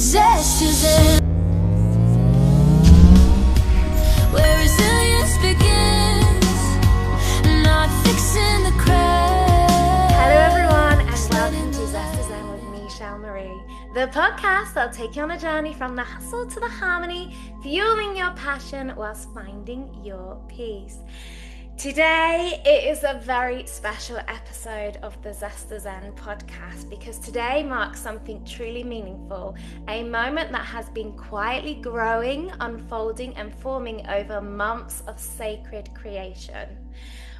Zest is in, where resilience begins, not fixing the cracks. Hello everyone, and welcome to Zest is in with me, Shel Marie, the podcast that'll take you on a journey from the hustle to the harmony, fueling your passion whilst finding your peace. Today, it is a very special episode of the Zest is in podcast because today marks something truly meaningful, a moment that has been quietly growing, unfolding, and forming over months of sacred creation.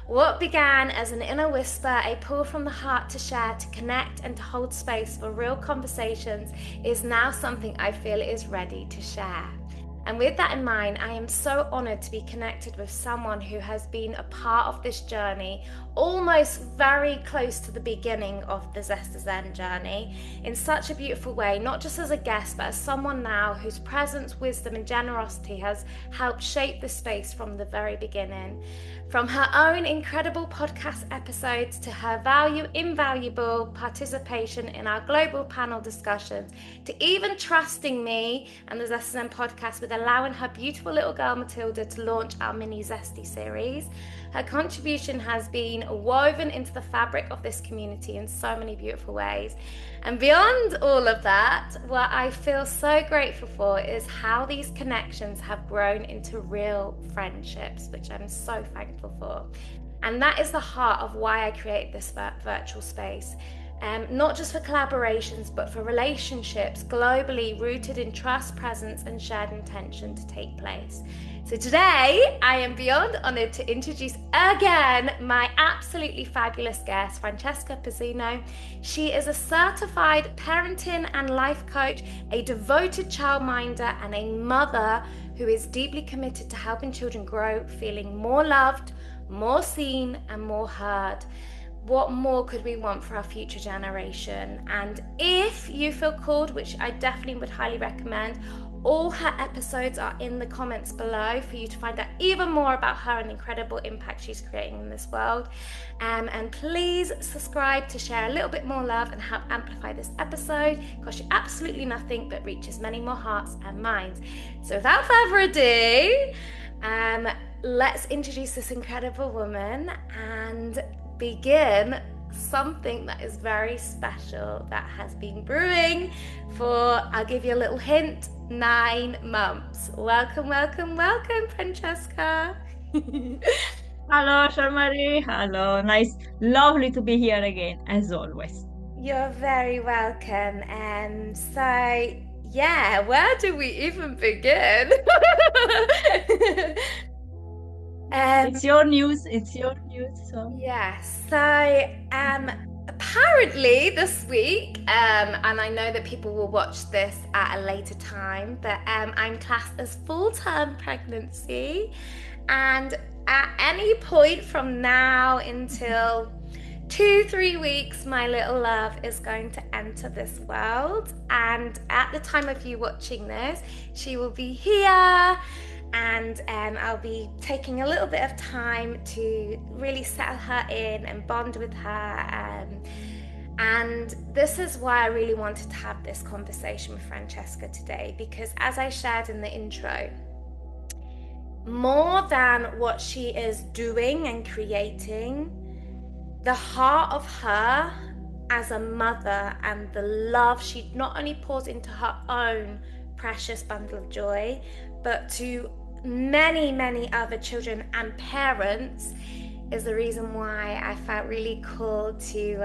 What began as an inner whisper, a pull from the heart to share, to connect, and to hold space for real conversations is now something I feel is ready to share. And with that in mind, I am so honored to be connected with someone who has been a part of this journey, almost very close to the beginning of the Zest is in journey, in such a beautiful way, not just as a guest, but as someone now whose presence, wisdom, and generosity has helped shape the space from the very beginning. From her own incredible podcast episodes to her invaluable participation in our global panel discussions, to even trusting me and the Zest is in podcast with allowing her beautiful little girl Matilda to launch our mini Zesty series, her contribution has been woven into the fabric of this community in so many beautiful ways. And beyond all of that, what I feel so grateful for is how these connections have grown into real friendships, which I'm so thankful for. And that is the heart of why I created this virtual space. Not just for collaborations, but for relationships globally rooted in trust, presence, and shared intention to take place. So today, I am beyond honored to introduce again my absolutely fabulous guest, Francesca Pezzino. She is a certified parenting and life coach, a devoted childminder, and a mother who is deeply committed to helping children grow feeling more loved, more seen, and more heard. What more could we want for our future generation? And if you feel called, which I definitely would highly recommend, all her episodes are in the comments below for you to find out even more about her and the incredible impact she's creating in this world. And please subscribe to share a little bit more love and help amplify this episode. It costs you absolutely nothing, but reaches many more hearts and minds. So without further ado, let's introduce this incredible woman and begin something that is very special that has been brewing for, I'll give you a little hint, 9 months. Welcome, welcome, welcome, Francesca. Hello, Shel Marie. Hello, nice, lovely to be here again, as always. You're very welcome. So, yeah, where do we even begin? It's your news. So Yes. So, apparently this week, and I know that people will watch this at a later time, but I'm classed as full-term pregnancy, and at any point from now until 2-3 weeks, my little love is going to enter this world. And at the time of you watching this, she will be here. And I'll be taking a little bit of time to really settle her in and bond with her. And this is why I really wanted to have this conversation with Francesca today, because as I shared in the intro, more than what she is doing and creating, the heart of her as a mother and the love she not only pours into her own precious bundle of joy, but to many, many other children and parents is the reason why I felt really called to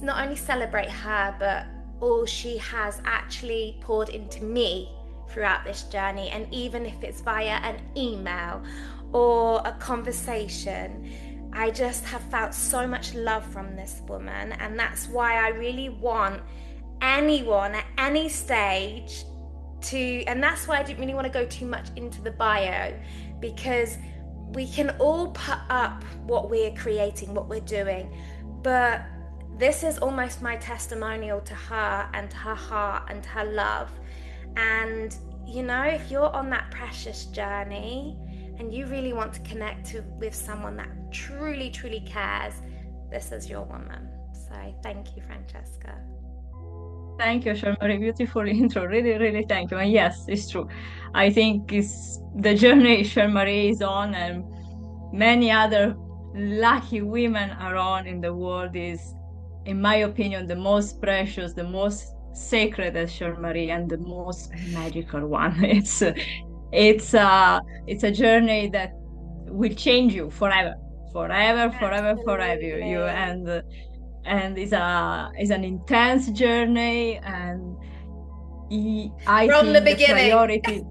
not only celebrate her, but all she has actually poured into me throughout this journey. And even if it's via an email or a conversation, I just have felt so much love from this woman. And that's why I really want anyone at any stage and that's why I didn't really want to go too much into the bio, because we can all put up what we're creating, what we're doing, but this is almost my testimonial to her and to her heart and to her love. And you know, if you're on that precious journey and you really want to connect with someone that truly, truly cares, this is your woman. So thank you, Francesca. Thank you, Shel Marie. Beautiful intro. Really, really thank you. And yes, it's true. I think it's the journey Shel Marie is on, and many other lucky women are on in the world is, in my opinion, the most precious, the most sacred as Shel Marie, and the most magical one. It's a journey that will change you forever, forever, forever, forever. You Absolutely. and it's an intense journey, and I From the think the beginning. priority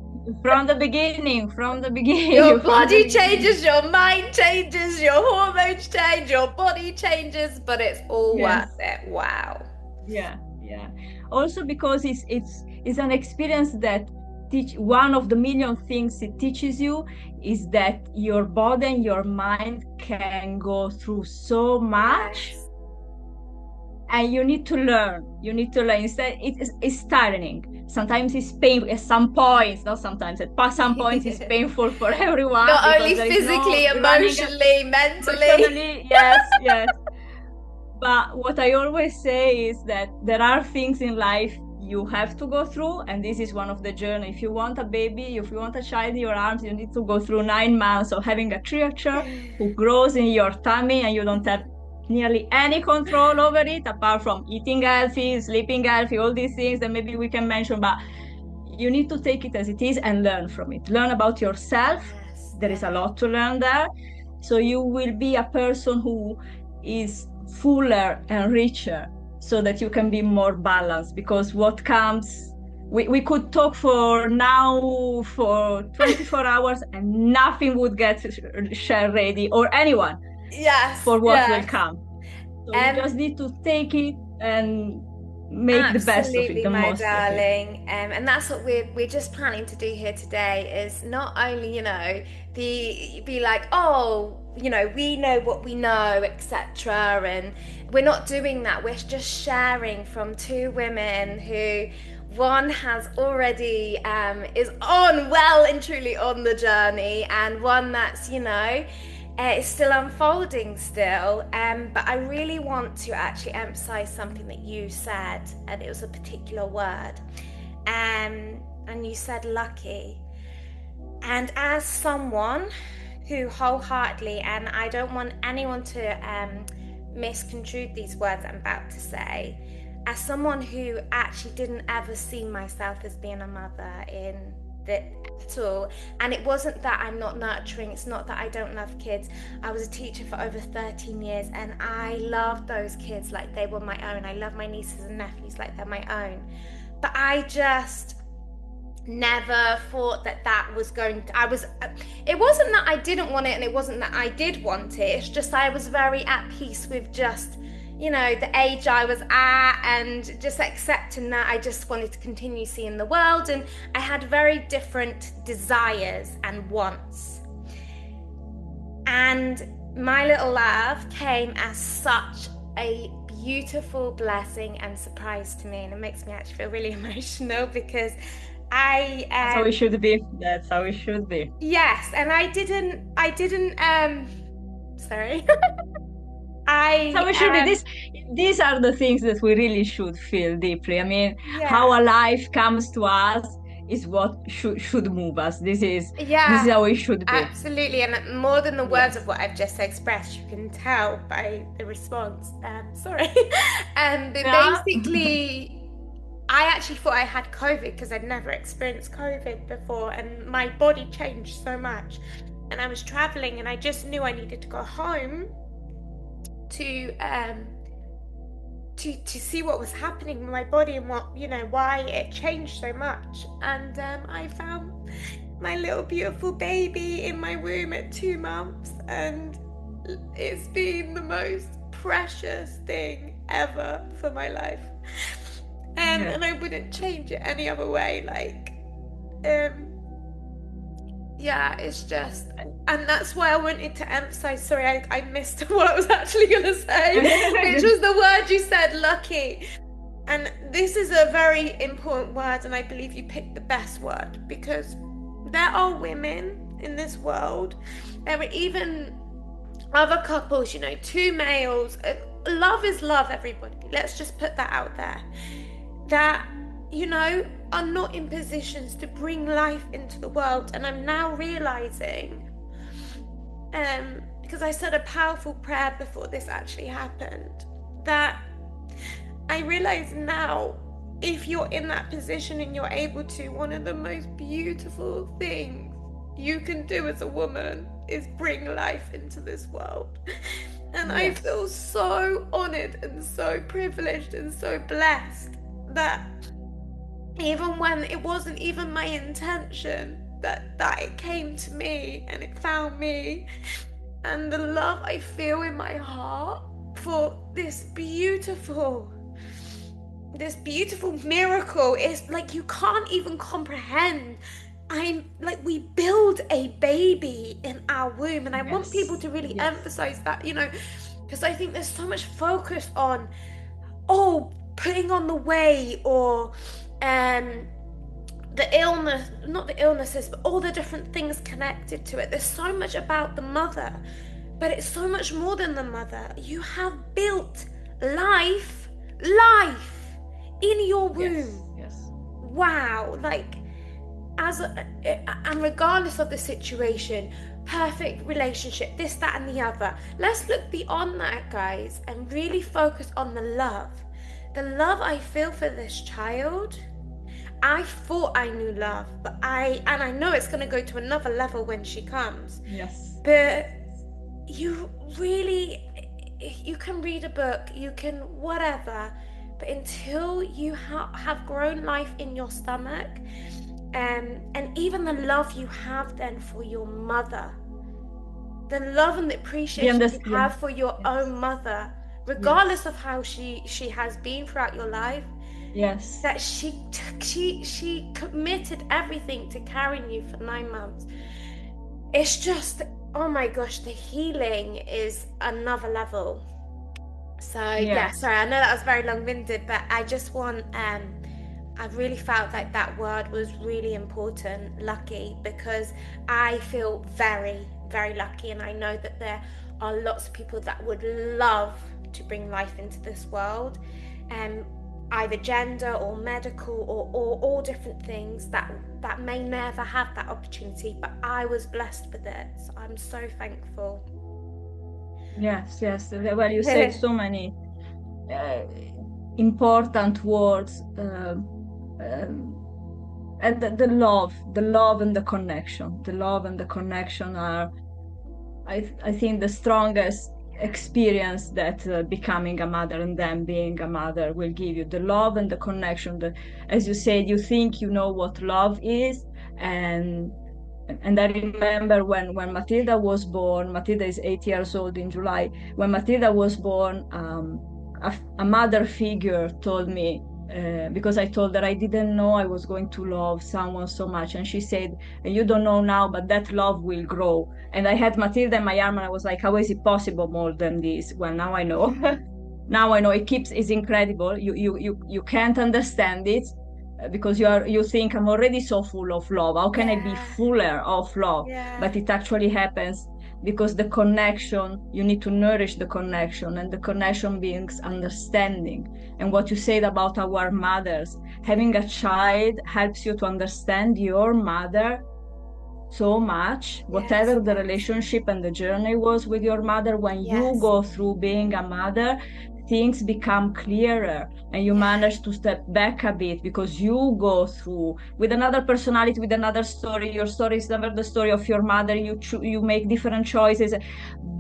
from the beginning, from the beginning, Your from the body beginning. changes, your mind changes, your hormones change, your body changes, but it's all Yes, worth it. Wow. yeah, yeah. Also because it's an experience that teach one of the million things it teaches you is that your body and your mind can go through so much, Yes. and you need to learn instead. It's tiring, sometimes it's painful at some points, not sometimes, at some points it's painful for everyone Not because only there is no physically, running emotionally, mentally. emotionally. Yes, yes. But what I always say is that there are things in life you have to go through, and this is one of the journey. If you want a baby, if you want a child in your arms, you need to go through 9 months of having a creature who grows in your tummy, and you don't have nearly any control over it apart from eating healthy, sleeping healthy, all these things that maybe we can mention. But you need to take it as it is and learn from it. Learn about yourself. Yes, There is a yes. lot to learn there. So you will be a person who is fuller and richer so that you can be more balanced, because what comes, we could talk for now for 24 hours and nothing would get shared ready or anyone Yes, for what will yes. come. So you just need to take it and make the best of it, Absolutely, the my most of it. darling. And that's what we're just planning to do here today is not only, be like, oh, we know what we know, etc. And we're not doing that. We're just sharing from two women who one has already is on well and truly on the journey, and one that's, it's still unfolding still, but I really want to actually emphasize something that you said, and it was a particular word, and you said lucky. And as someone who wholeheartedly, and I don't want anyone to misconstrue these words I'm about to say, as someone who actually didn't ever see myself as being a mother in the at all, and it wasn't that I'm not nurturing, it's not that I don't love kids. I was a teacher for over 13 years and I loved those kids like they were my own. I love my nieces and nephews like they're my own, but I just never thought that was going to, it wasn't that I didn't want it and it wasn't that I did want it, it's just I was very at peace with just the age I was at, and just accepting that I just wanted to continue seeing the world, and I had very different desires and wants. And my little love came as such a beautiful blessing and surprise to me, and it makes me actually feel really emotional because That's how it should be. That's how it should be. yes, and I didn't sorry. So it should be I this. These are the things that we really should feel deeply. I mean, Yeah, how a life comes to us is what should move us. This is yeah, how it should be. absolutely. And more than the words of Yes. what I've just expressed, you can tell by the response. Sorry. But Yeah. basically, I actually thought I had COVID because I'd never experienced COVID before, and my body changed so much. And I was traveling, and I just knew I needed to go home to to see what was happening with my body and what why it changed so much. And I found my little beautiful baby in my womb at 2 months, and it's been the most precious thing ever for my life, Yeah. and I wouldn't change it any other way. Yeah, it's just, and that's why I wanted to emphasize. Sorry, I missed what I was actually going to say, which was the word you said, lucky. And this is a very important word, and I believe you picked the best word, because there are women in this world, there are even other couples, two males. Love is love, everybody. Let's just put that out there. that, you know, are not in positions to bring life into the world. And I'm now realizing, because I said a powerful prayer before this actually happened, that I realize now, if you're in that position and you're able to, one of the most beautiful things you can do as a woman is bring life into this world. And I Yes. feel so honored and so privileged and so blessed that even when it wasn't even my intention, that it came to me and it found me. And the love I feel in my heart for this beautiful miracle is like, you can't even comprehend. I'm like, we build a baby in our womb, and I want people to really emphasize that, you know, because I think there's so much focus on, putting on the weight, or the illness, not the illnesses, but all the different things connected to it. There's so much about the mother, but it's so much more than the mother. You have built life in your womb. Yes. Wow. Like, and regardless of the situation, perfect relationship, this, that, and the other, let's look beyond that, guys, and really focus on the love I feel for this child. I thought I knew love, but I know it's going to go to another level when she comes. Yes. But you can read a book, you can whatever, but until you have grown life in your stomach, and even the love you have then for your mother, the love and the appreciation you have for your own mother, regardless of how she has been throughout your life. Yes. That she committed everything to carrying you for 9 months. It's just, oh my gosh, the healing is another level. So yeah, sorry, I know that was very long-winded, but I just want, I really felt like that word was really important, lucky, because I feel very, very lucky, and I know that there are lots of people that would love to bring life into this world, either gender or medical or all different things that may never have that opportunity, but I was blessed with it, so I'm so thankful. Yes. Well, you said so many important words, and the love and the connection are, I think, the strongest experience that becoming a mother and then being a mother will give you. The love and the connection. As you said, you think you know what love is, and I remember when Matilda was born. Matilda is 8 years old in July. When Matilda was born, a mother figure told me, because I told her I didn't know I was going to love someone so much, and she said, "You don't know now, but that love will grow." And I had Matilda in my arm, and I was like, "How is it possible more than this?" Well, now I know. Now I know. It's incredible. You can't understand it, because you think, I'm already so full of love. How can I be fuller of love? But it actually happens because the connection, you need to nourish the connection, and the connection brings understanding. And what you said about our mothers, having a child helps you to understand your mother so much, whatever the relationship and the journey was with your mother. When you go through being a mother, things become clearer, and you manage to step back a bit, because you go through with another personality, with another story. Your story is never the story of your mother. You make different choices,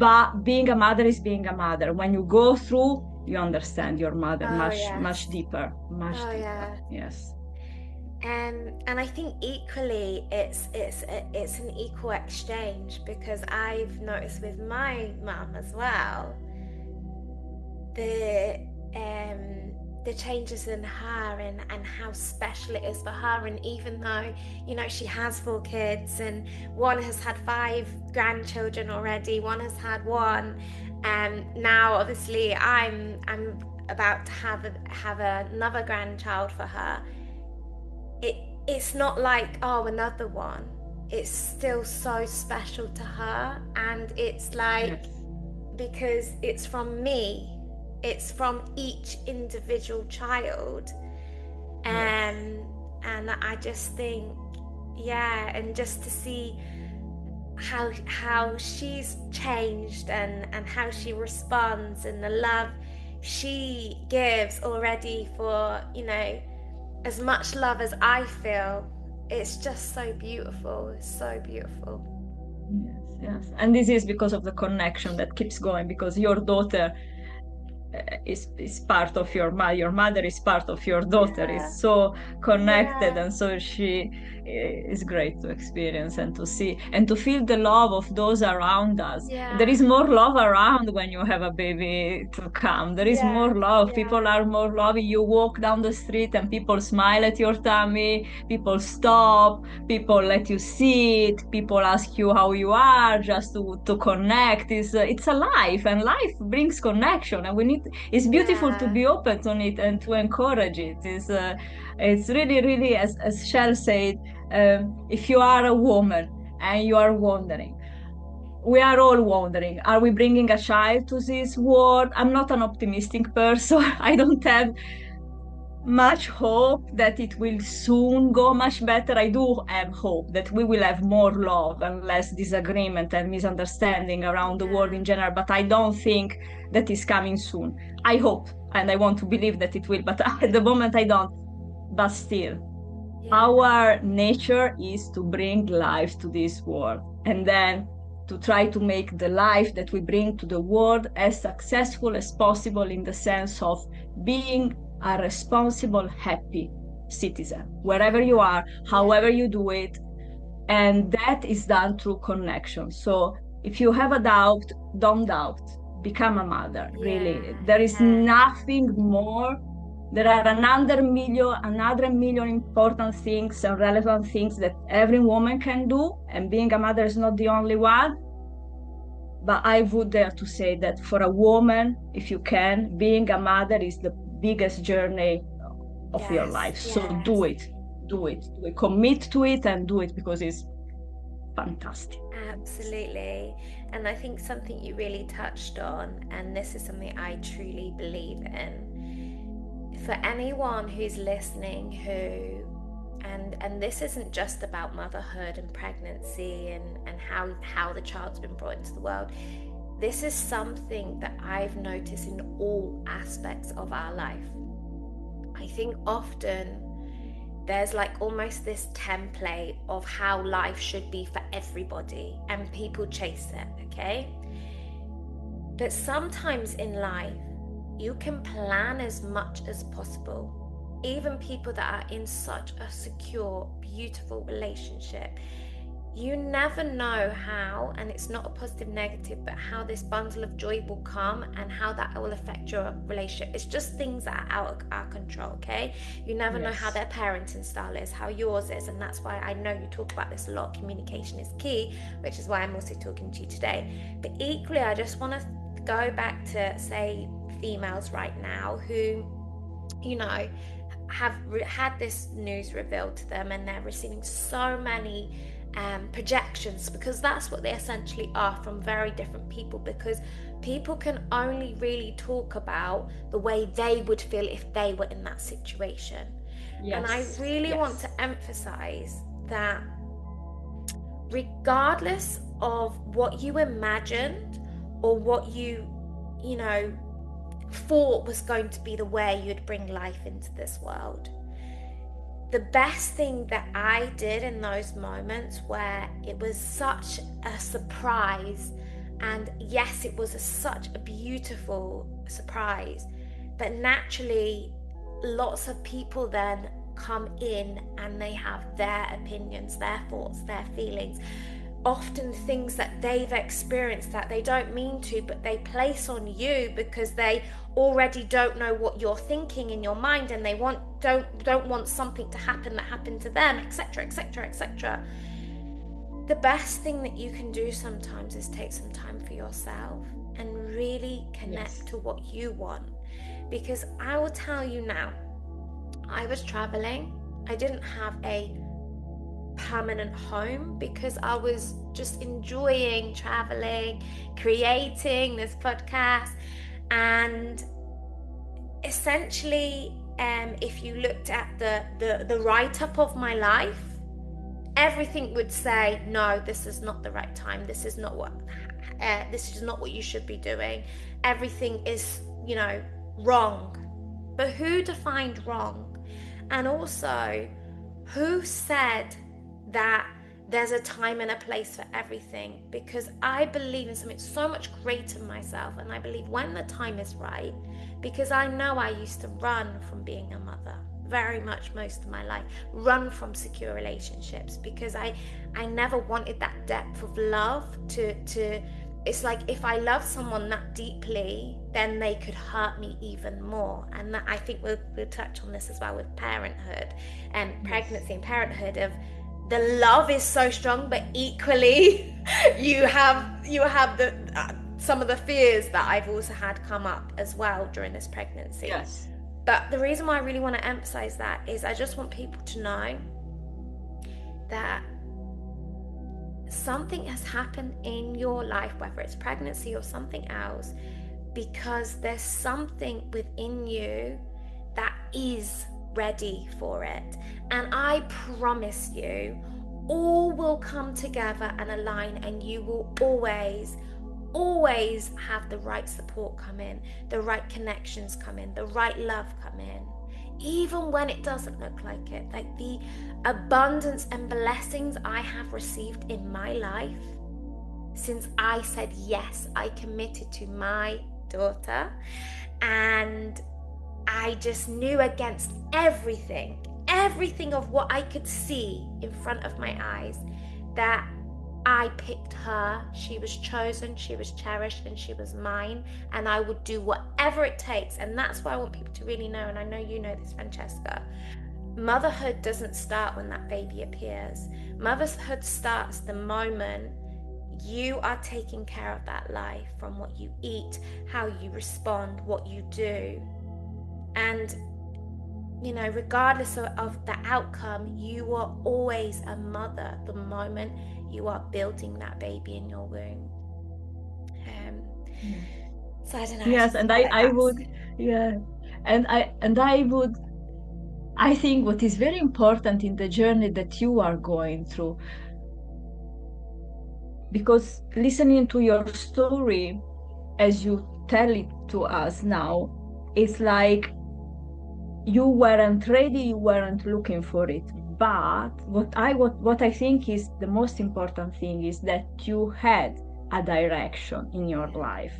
but being a mother is being a mother. When you go through, you understand your mother much deeper. Yes. And I think equally it's an equal exchange, because I've noticed with my mum as well the changes in her, and how special it is for her. And even though, you know, she has 4 kids, and one has had 5 grandchildren already, one has had 1, and now obviously I'm about to have another grandchild for her. It's not like, oh, another one. It's still so special to her, and it's like, because it's from me, it's from each individual child, And I just think, yeah, and just to see how she's changed and how she responds and the love she gives already for, you know, as much love as I feel. It's just so beautiful. It's so beautiful. Yes. And this is because of the connection that keeps going, because your daughter is part of your mother is part of your daughter. Yeah. Is so connected, Yeah. and so she is great to experience and to see and to feel the love of those around us. Yeah. There is more love around when you have a baby to come. There is more love. Yeah. People are more loving. You walk down the street and people smile at your tummy, people stop, people let you sit, people ask you how you are, just to connect. It's a life, and life brings connection, and we need, it's beautiful to be open to it and to encourage it. It's really, really, as Shel said, if you are a woman and you are wondering, we are all wondering, are we bringing a child to this world? I'm not an optimistic person. I don't have much hope that it will soon go much better. I do have hope that we will have more love and less disagreement and misunderstanding around the world in general, but I don't think that is coming soon. I hope and I want to believe that it will, but at the moment I don't. But still, our nature is to bring life to this world, and then to try to make the life that we bring to the world as successful as possible, in the sense of being a responsible, happy citizen, wherever you are, however you do it. And that is done through connection. So if you have a doubt, don't doubt. Become a mother, really. There is nothing more. There are another million important things and relevant things that every woman can do, and being a mother is not the only one. But I would dare to say that for a woman, if you can, being a mother is the biggest journey of your life. So do it, commit to it and do it, because it's fantastic. Absolutely. And I think something you really touched on, and this is something I truly believe in, for anyone who's listening who, and this isn't just about motherhood and pregnancy and how the child's been brought into the world. This is something that I've noticed in all aspects of our life. I think often there's like almost this template of how life should be for everybody, and people chase it, okay? But sometimes in life, you can plan as much as possible. Even people that are in such a secure, beautiful relationship, you never know how, and it's not a positive, negative, but how this bundle of joy will come and how that will affect your relationship. It's just things that are out of our control, okay? You never know how their parenting style is, how yours is, and that's why I know you talk about this a lot. Communication is key, which is why I'm also talking to you today. But equally, I just want to go back to, say, females right now who, you know, have had this news revealed to them, and they're receiving so many projections, because that's what they essentially are, from very different people, because people can only really talk about the way they would feel if they were in that situation. And I really want to emphasize that regardless of what you imagined or what you know, thought was going to be the way you'd bring life into this world, the best thing that I did in those moments where it was such a surprise, and yes, it was such a beautiful surprise, but naturally lots of people then come in and they have their opinions, their thoughts, their feelings, often things that they've experienced that they don't mean to, but they place on you because they already don't know what you're thinking in your mind, and they don't want something to happen that happened to them, etc., etc., etc. The best thing that you can do sometimes is take some time for yourself and really connect to what you want. Because I will tell you now, I was traveling. I didn't have a permanent home because I was just enjoying traveling, creating this podcast, and essentially if you looked at the write-up of my life, everything would say, no, this is not the right time. This is not what you should be doing. Everything is, wrong. But who defined wrong? And also, who said that there's a time and a place for everything? Because I believe in something so much greater than myself, and I believe when the time is right, because I know I used to run from being a mother very much most of my life, run from secure relationships, because I never wanted that depth of love to it's like if I love someone that deeply, then they could hurt me even more. And that, I think we'll touch on this as well with parenthood and pregnancy and parenthood, of the love is so strong, but equally you have the some of the fears that I've also had come up as well during this pregnancy. Yes. But the reason why I really want to emphasize that is I just want people to know that something has happened in your life, whether it's pregnancy or something else, because there's something within you that is ready for it. And I promise you, all will come together and align, and you will always have the right support come in, the right connections come in, the right love come in, even when it doesn't look like it. Like the abundance and blessings I have received in my life since I said yes, I committed to my daughter, and I just knew against everything of what I could see in front of my eyes, that I picked her. She was chosen, she was cherished, and she was mine, and I would do whatever it takes. And that's why I want people to really know, and I know you know this, Francesca, motherhood doesn't start when that baby appears. Motherhood starts the moment you are taking care of that life, from what you eat, how you respond, what you do. And regardless of the outcome, you are always a mother the moment you are building that baby in your womb. So I don't know. Yes, and I would, yeah, and I think what is very important in the journey that you are going through, because listening to your story as you tell it to us now, it's like you weren't ready, you weren't looking for it. But what I think is the most important thing is that you had a direction in your life.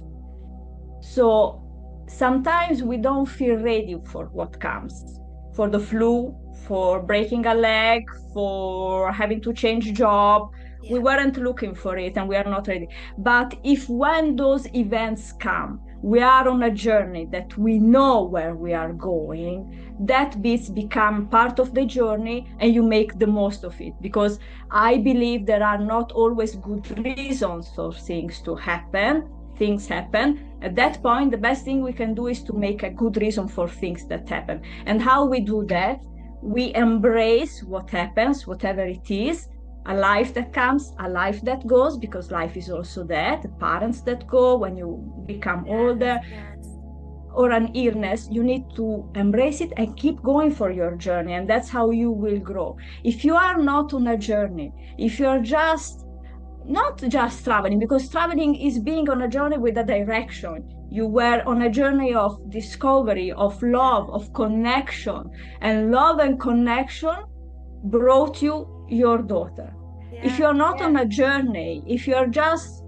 So sometimes we don't feel ready for what comes, for the flu, for breaking a leg, for having to change job. We weren't looking for it and we are not ready. But if when those events come, we are on a journey that we know where we are going, that bits become part of the journey and you make the most of it. Because I believe there are not always good reasons for things to happen. Things happen. At that point, the best thing we can do is to make a good reason for things that happen. And how we do that? We embrace what happens, whatever it is, a life that comes, a life that goes, because life is also that, the parents that go when you become older, or an illness. You need to embrace it and keep going for your journey, and that's how you will grow. If you are not on a journey, if you're not just traveling, because traveling is being on a journey with a direction. You were on a journey of discovery, of love, of connection, and love and connection brought you your daughter. If you're not on a journey, if you're just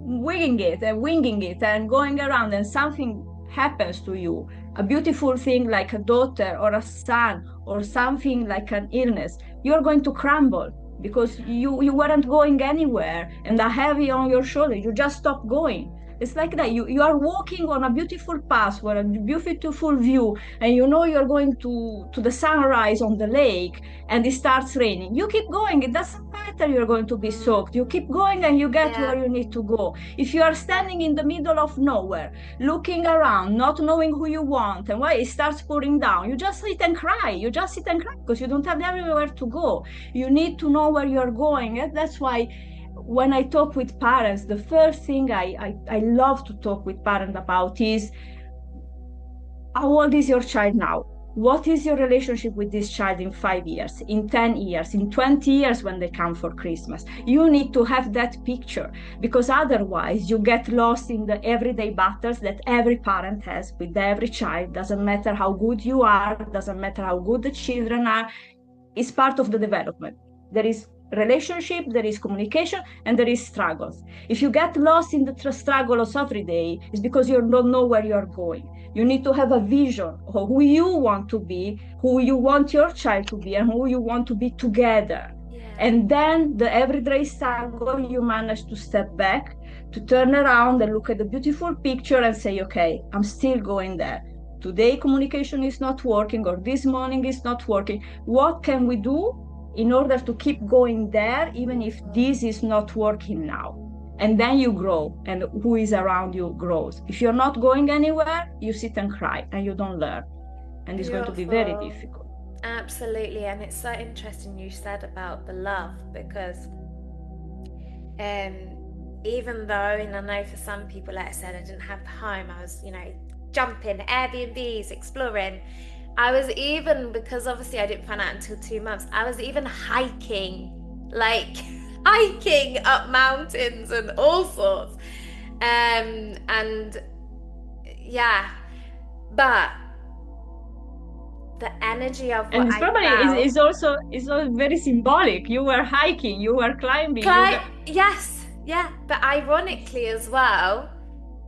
winging it and going around and something happens to you, a beautiful thing like a daughter or a son or something like an illness, you're going to crumble, because you weren't going anywhere and are heavy on your shoulder. You just stop going. It's like that. You are walking on a beautiful path with a beautiful view, and you know you're going to the sunrise on the lake, and it starts raining. You keep going. It doesn't matter you're going to be soaked. You keep going and you get where you need to go. If you are standing in the middle of nowhere, looking around, not knowing who you want and why it starts pouring down, you just sit and cry. You just sit and cry because you don't have everywhere to go. You need to know where you're going. And that's why when I talk with parents, the first thing I love to talk with parents about is how old is your child now? What is your relationship with this child in 5 years, in 10 years, in 20 years when they come for Christmas? You need to have that picture, because otherwise you get lost in the everyday battles that every parent has with every child. Doesn't matter how good you are, doesn't matter how good the children are, it's part of the development. There is relationship, there is communication, and there is struggles. If you get lost in the struggles every day, it's because you don't know where you're going. You need to have a vision of who you want to be, who you want your child to be, and who you want to be together. Yeah. And then the everyday struggle, you manage to step back, to turn around and look at the beautiful picture and say, okay, I'm still going there. Today communication is not working, or this morning is not working. What can we do in order to keep going there, even if this is not working now? And then you grow, and who is around you grows. If you're not going anywhere, you sit and cry and you don't learn. And it's going to be very difficult. Absolutely. And it's so interesting you said about the love, because even though, and I know for some people, like I said, I didn't have the home, I was, jumping, Airbnbs, exploring. I was even, because obviously I didn't find out until 2 months, I was even hiking up mountains and all sorts. And yeah, but the energy of what and it's probably is also very symbolic. You were hiking, you were climbing. Yes, yeah. But ironically as well,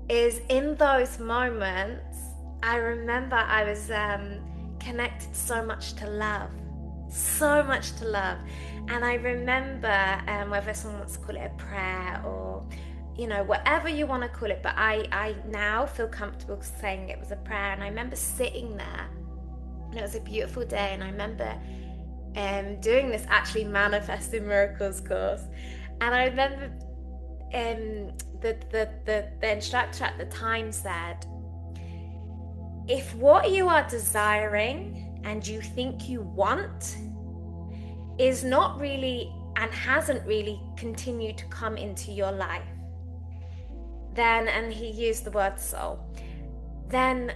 is in those moments, I remember I was connected so much to love. And I remember, whether someone wants to call it a prayer or, whatever you want to call it, but I now feel comfortable saying it was a prayer. And I remember sitting there, and it was a beautiful day, and I remember doing this actually Manifesting Miracles course. And I remember the instructor at the time said, if what you are desiring and you think you want is not really and hasn't really continued to come into your life, then, and he used the word soul, then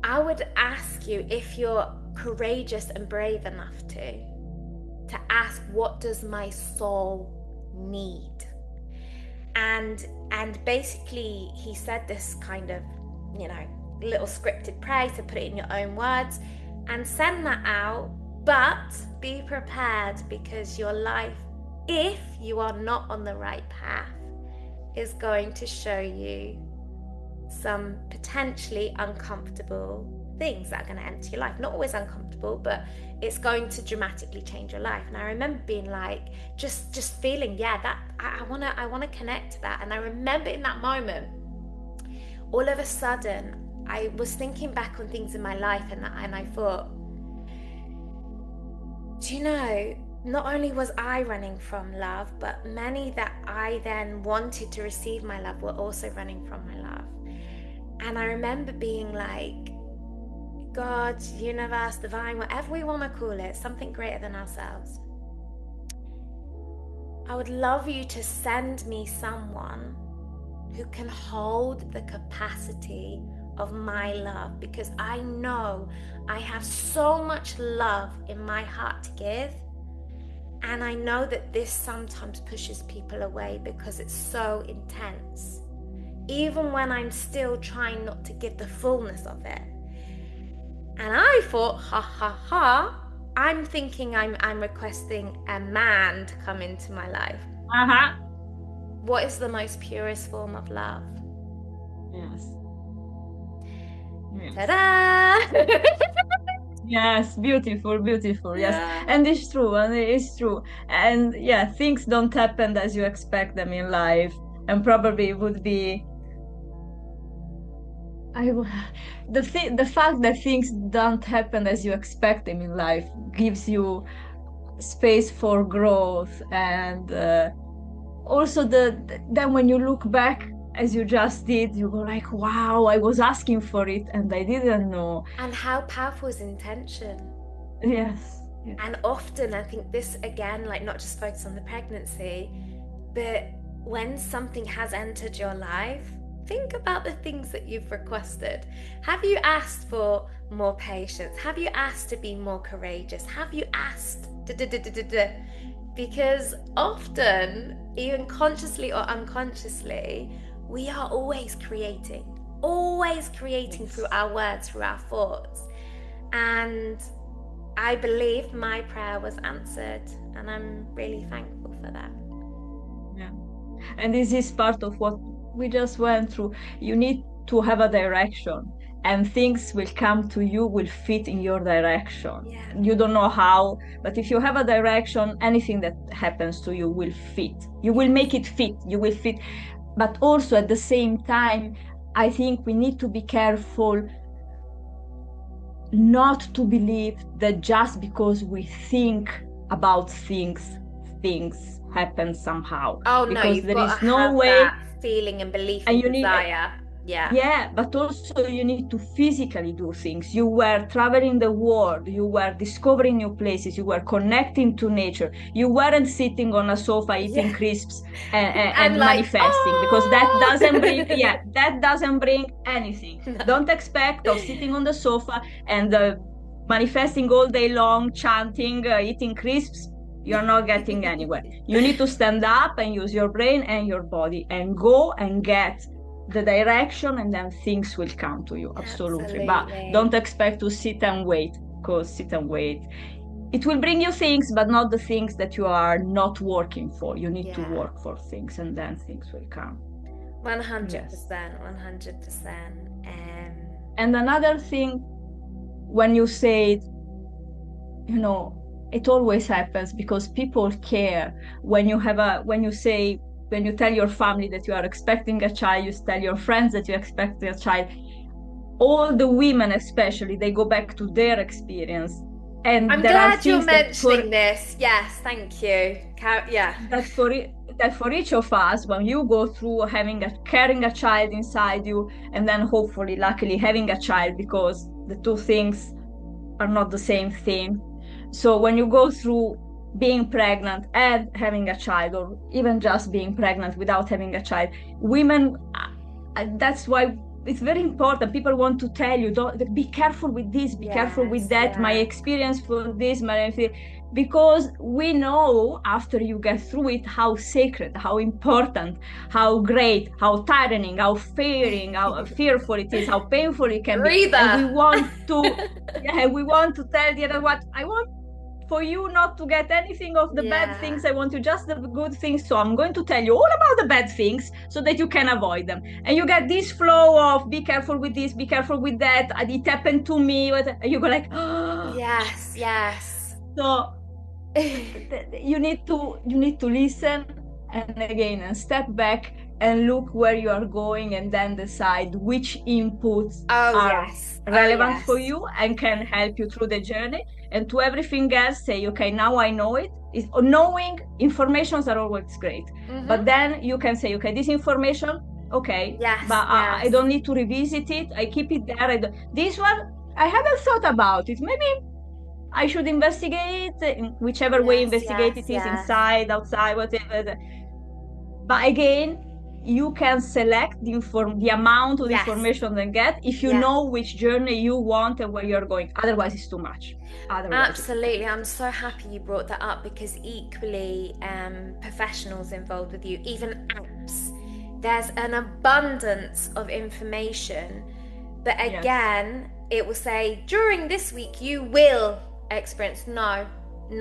I would ask you if you're courageous and brave enough to ask, what does my soul need? And basically he said this kind of, little scripted prayer, to put it in your own words and send that out, but be prepared, because your life, if you are not on the right path, is going to show you some potentially uncomfortable things that are going to enter your life. Not always uncomfortable, but it's going to dramatically change your life. And I remember being like, just feeling, that I want to connect to that. And I remember in that moment, all of a sudden, I was thinking back on things in my life, and I thought, do you know, not only was I running from love, but many that I then wanted to receive my love were also running from my love. And I remember being like, God, universe, divine, whatever we want to call it, something greater than ourselves, I would love you to send me someone who can hold the capacity of my love, because I know I have so much love in my heart to give, and I know that this sometimes pushes people away because it's so intense, even when I'm still trying not to give the fullness of it. And I thought, I'm thinking I'm requesting a man to come into my life. What is the most purest form of love? Yes. Ta-da! Yes, beautiful. Yes, and it's true. And yeah, things don't happen as you expect them in life, and probably would be the fact that things don't happen as you expect them in life gives you space for growth, and also then when you look back, as you just did, you go like, wow, I was asking for it and I didn't know. And how powerful is intention? Yes. And often I think this, again, like, not just focus on the pregnancy, but when something has entered your life, think about the things that you've requested. Have you asked for more patience? Have you asked to be more courageous? Have you asked? Because often, even consciously or unconsciously, we are always creating through our words, through our thoughts. And I believe my prayer was answered, and I'm really thankful for that. Yeah. And this is part of what we just went through. You need to have a direction, and things will come to you, will fit in your direction. Yeah. You don't know how, but if you have a direction, anything that happens to you will fit. You will make it fit. You will fit. But also at the same time, I think we need to be careful not to believe that just because we think about things happen somehow. Oh no, because you've there got is to no have way that feeling and belief and desire. Yeah, but also you need to physically do things. You were traveling the world, you were discovering new places, you were connecting to nature. You weren't sitting on a sofa eating crisps and like, manifesting, because that doesn't bring anything. No. Don't expect of sitting on the sofa and manifesting all day long, chanting, eating crisps. You're not getting anywhere. You need to stand up and use your brain and your body and go and get the direction, and then things will come to you. Absolutely. But don't expect to sit and wait, because sit and wait, it will bring you things, but not the things that you are not working for. You need to work for things, and then things will come. 100%. 100%. And another thing, when you say, it always happens because people care. When you tell your family that you are expecting a child, you tell your friends that you expect a child, all the women especially, they go back to their experience. And I'm glad you're mentioning this. Yes, thank you. That for each of us, when you go through carrying a child inside you, and then hopefully, luckily, having a child, because the two things are not the same thing. So when you go through being pregnant and having a child, or even just being pregnant without having a child, women, that's why it's very important. People want to tell you, don't be careful with this, be careful with that. My experience for this, because we know after you get through it how sacred, how important, how great, how tiring, how fearful it is, how painful it can be. And we want to tell the other what I want for you not to get anything of the bad things. I want you just the good things. So I'm going to tell you all about the bad things so that you can avoid them. And you get this flow of be careful with this, be careful with that. It happened to me. And you go like, oh. Yes. So you need to listen and step back and look where you are going, and then decide which inputs are relevant for you and can help you through the journey. And to everything else, say, okay, now I know it. Knowing informations are always great. But then you can say, okay, this information, I don't need to revisit it. I keep it there. This one, I haven't thought about it. Maybe I should investigate in whichever way investigate it is, inside, outside, whatever. But again, you can select the amount of information they get if you know which journey you want and where you're going. Otherwise, it's too much. Absolutely. I'm so happy you brought that up, because equally professionals involved with you, even apps, there's an abundance of information. But again, it will say, during this week, you will experience. No. We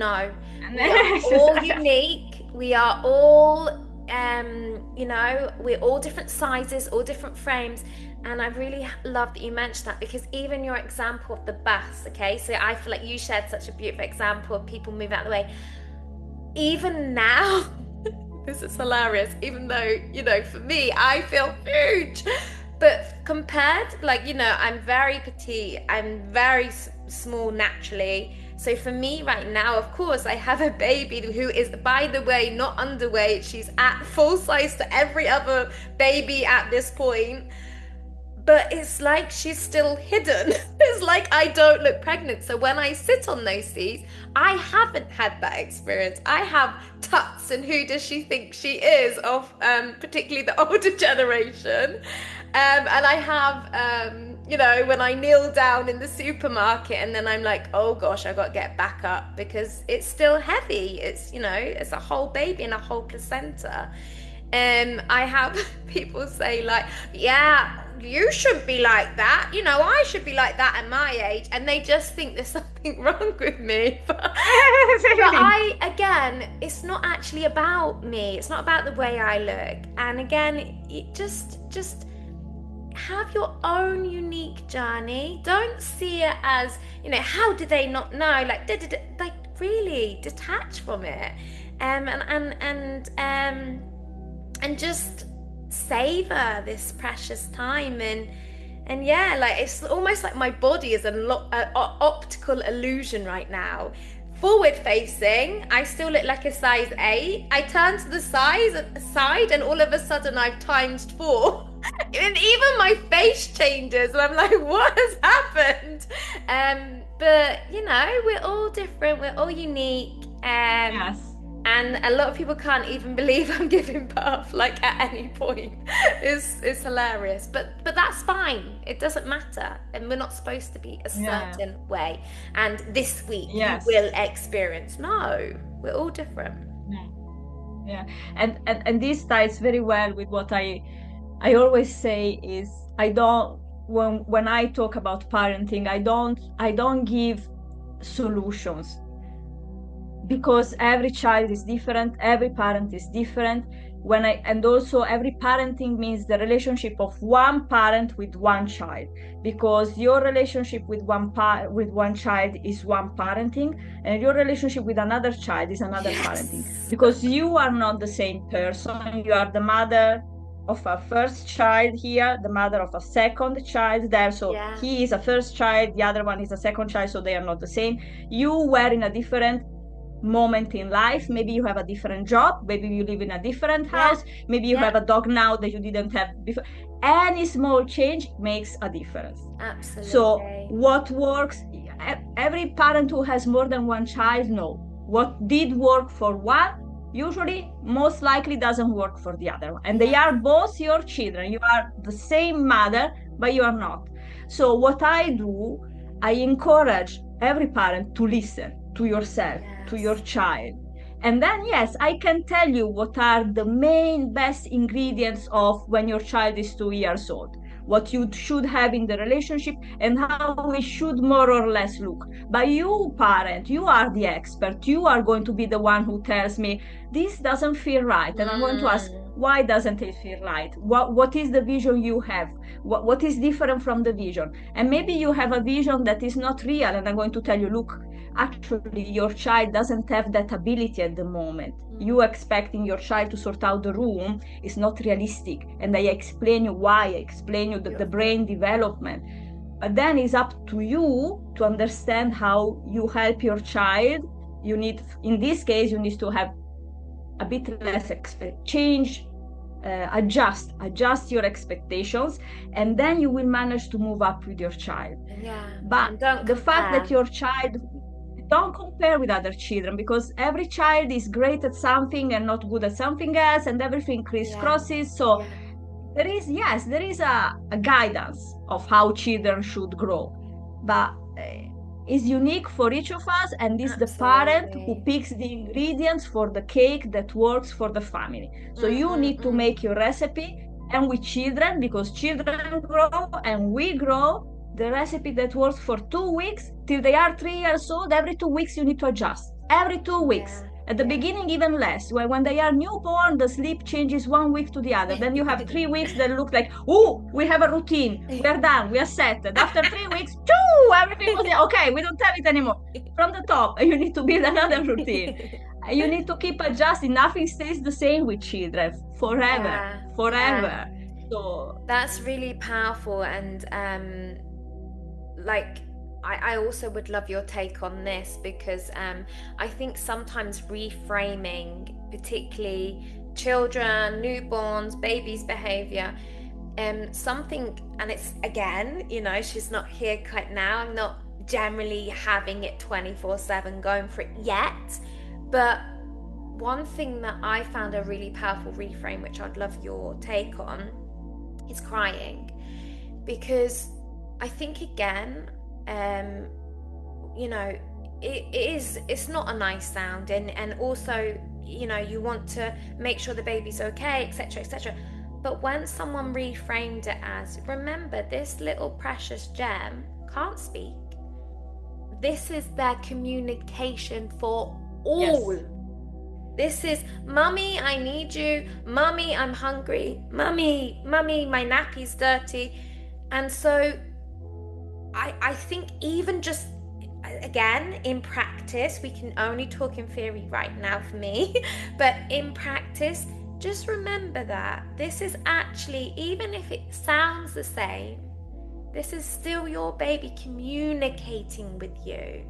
are all unique. We are all we're all different sizes, all different frames. And I really love that you mentioned that, because even your example of the bus, so I feel like you shared such a beautiful example of people move out of the way. Even now, this is hilarious, even though, for me, I feel huge. But compared, I'm very petite, I'm very small naturally. So for me right now, of course, I have a baby who is, by the way, not underweight. She's at full size to every other baby at this point. But it's like she's still hidden. It's like I don't look pregnant. So when I sit on those seats, I haven't had that experience. I have tuts and who does she think she is of particularly the older generation. And I have, you know, when I kneel down in the supermarket and then I'm like, oh gosh, I got to get back up because it's still heavy. It's, you know, it's a whole baby and a whole placenta. I have people say like, yeah, you should be like that. You know, I should be like that at my age. And they just think there's something wrong with me. But again, it's not actually about me. It's not about the way I look. And again, just have your own unique journey. Don't see it as, you know, how do they not know? Like, like really detach from it. And just savor this precious time and yeah, like it's almost like my body is an optical illusion right now. Forward facing, I still look like a size 8. I turn to the side and all of a sudden I've times 4. And even my face changes and I'm like, what has happened? But you know, we're all different, we're all unique. Yes. And a lot of people can't even believe I'm giving birth, like at any point. It's hilarious. But that's fine. It doesn't matter. And we're not supposed to be a certain way. And this week you will experience. No, we're all different. Yeah. And this ties very well with what I always say is when I talk about parenting, I don't give solutions. Because every child is different, every parent is different. And also every parenting means the relationship of one parent with one child, because your relationship with one child is one parenting, and your relationship with another child is another parenting, because you are not the same person. You are the mother of a first child here, the mother of a second child there. So he is a first child, the other one is a second child, so they are not the same. You were in a different moment in life. Maybe you have a different job, maybe you live in a different house, maybe you have a dog now that you didn't have before. Any small change makes a difference. Absolutely. So what works, every parent who has more than one child know what did work for one usually most likely doesn't work for the other one, and they are both your children. You are the same mother, but you are not. So what I do, I encourage every parent to listen to yourself, to your child. And then, yes, I can tell you what are the main best ingredients of when your child is 2 years old, what you should have in the relationship and how we should more or less look. But you, parent, you are the expert. You are going to be the one who tells me, this doesn't feel right. And I'm going to ask, why doesn't it feel right? What is the vision you have? What is different from the vision? And maybe you have a vision that is not real. And I'm going to tell you, look, actually, your child doesn't have that ability at the moment. You expecting your child to sort out the room is not realistic. And I explain you why, I explain you the brain development. But then it's up to you to understand how you help your child. You need, in this case, you need to have a bit less change, adjust your expectations, and then you will manage to move up with your child. But the fact that your child, don't compare with other children, because every child is great at something and not good at something else, and everything crisscrosses. So there is a guidance of how children should grow, but is unique for each of us, and is the parent who picks the ingredients for the cake that works for the family. So you need to make your recipe, and with children, because children grow and we grow, the recipe that works for 2 weeks till they are 3 years old, every 2 weeks you need to adjust. Every 2 weeks. At the beginning, even less. When they are newborn, the sleep changes 1 week to the other. Then you have 3 weeks that look like, oh, we have a routine. We are done. We are set. And after 3 weeks, everything was okay. We don't have it anymore. From the top, you need to build another routine. You need to keep adjusting. Nothing stays the same with children forever. So that's really powerful. And I also would love your take on this, because I think sometimes reframing, particularly children, newborns, babies' behavior, something, and it's, again, you know, she's not here quite now, I'm not generally having it 24/7 going for it yet, but one thing that I found a really powerful reframe, which I'd love your take on, is crying, because I think again, you know, it's not a nice sound, and also, you know, you want to make sure the baby's okay, etc., etc. But when someone reframed it as, remember, this little precious gem can't speak. This is their communication for all. Yes. This is, Mummy, I need you. Mummy, I'm hungry. Mummy, my nappy's dirty. And so I think even just, again, in practice, we can only talk in theory right now for me, but in practice, just remember that this is actually, even if it sounds the same, this is still your baby communicating with you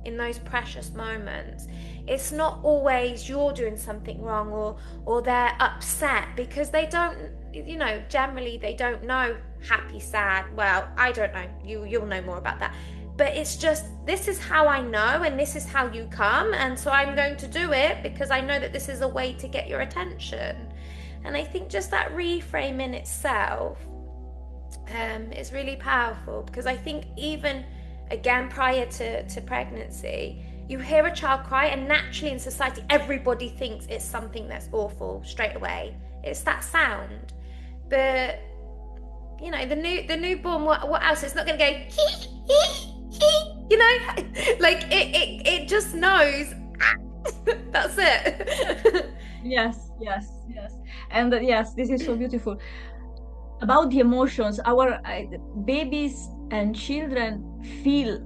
in those precious moments. It's not always you're doing something wrong or they're upset, because they don't, you know, generally they don't know happy, sad. Well, I don't know. You'll know more about that. But it's just, this is how I know, and this is how you come, and so I'm going to do it because I know that this is a way to get your attention. And I think just that reframe in itself is really powerful, because I think even, again, prior to pregnancy, you hear a child cry, and naturally in society, everybody thinks it's something that's awful straight away. It's that sound. But, you know, the newborn, what else? It's not going to go, hee, hee, hee, you know? Like, it just knows, that's it. Yes. And yes, this is so beautiful. About the emotions, our babies and children feel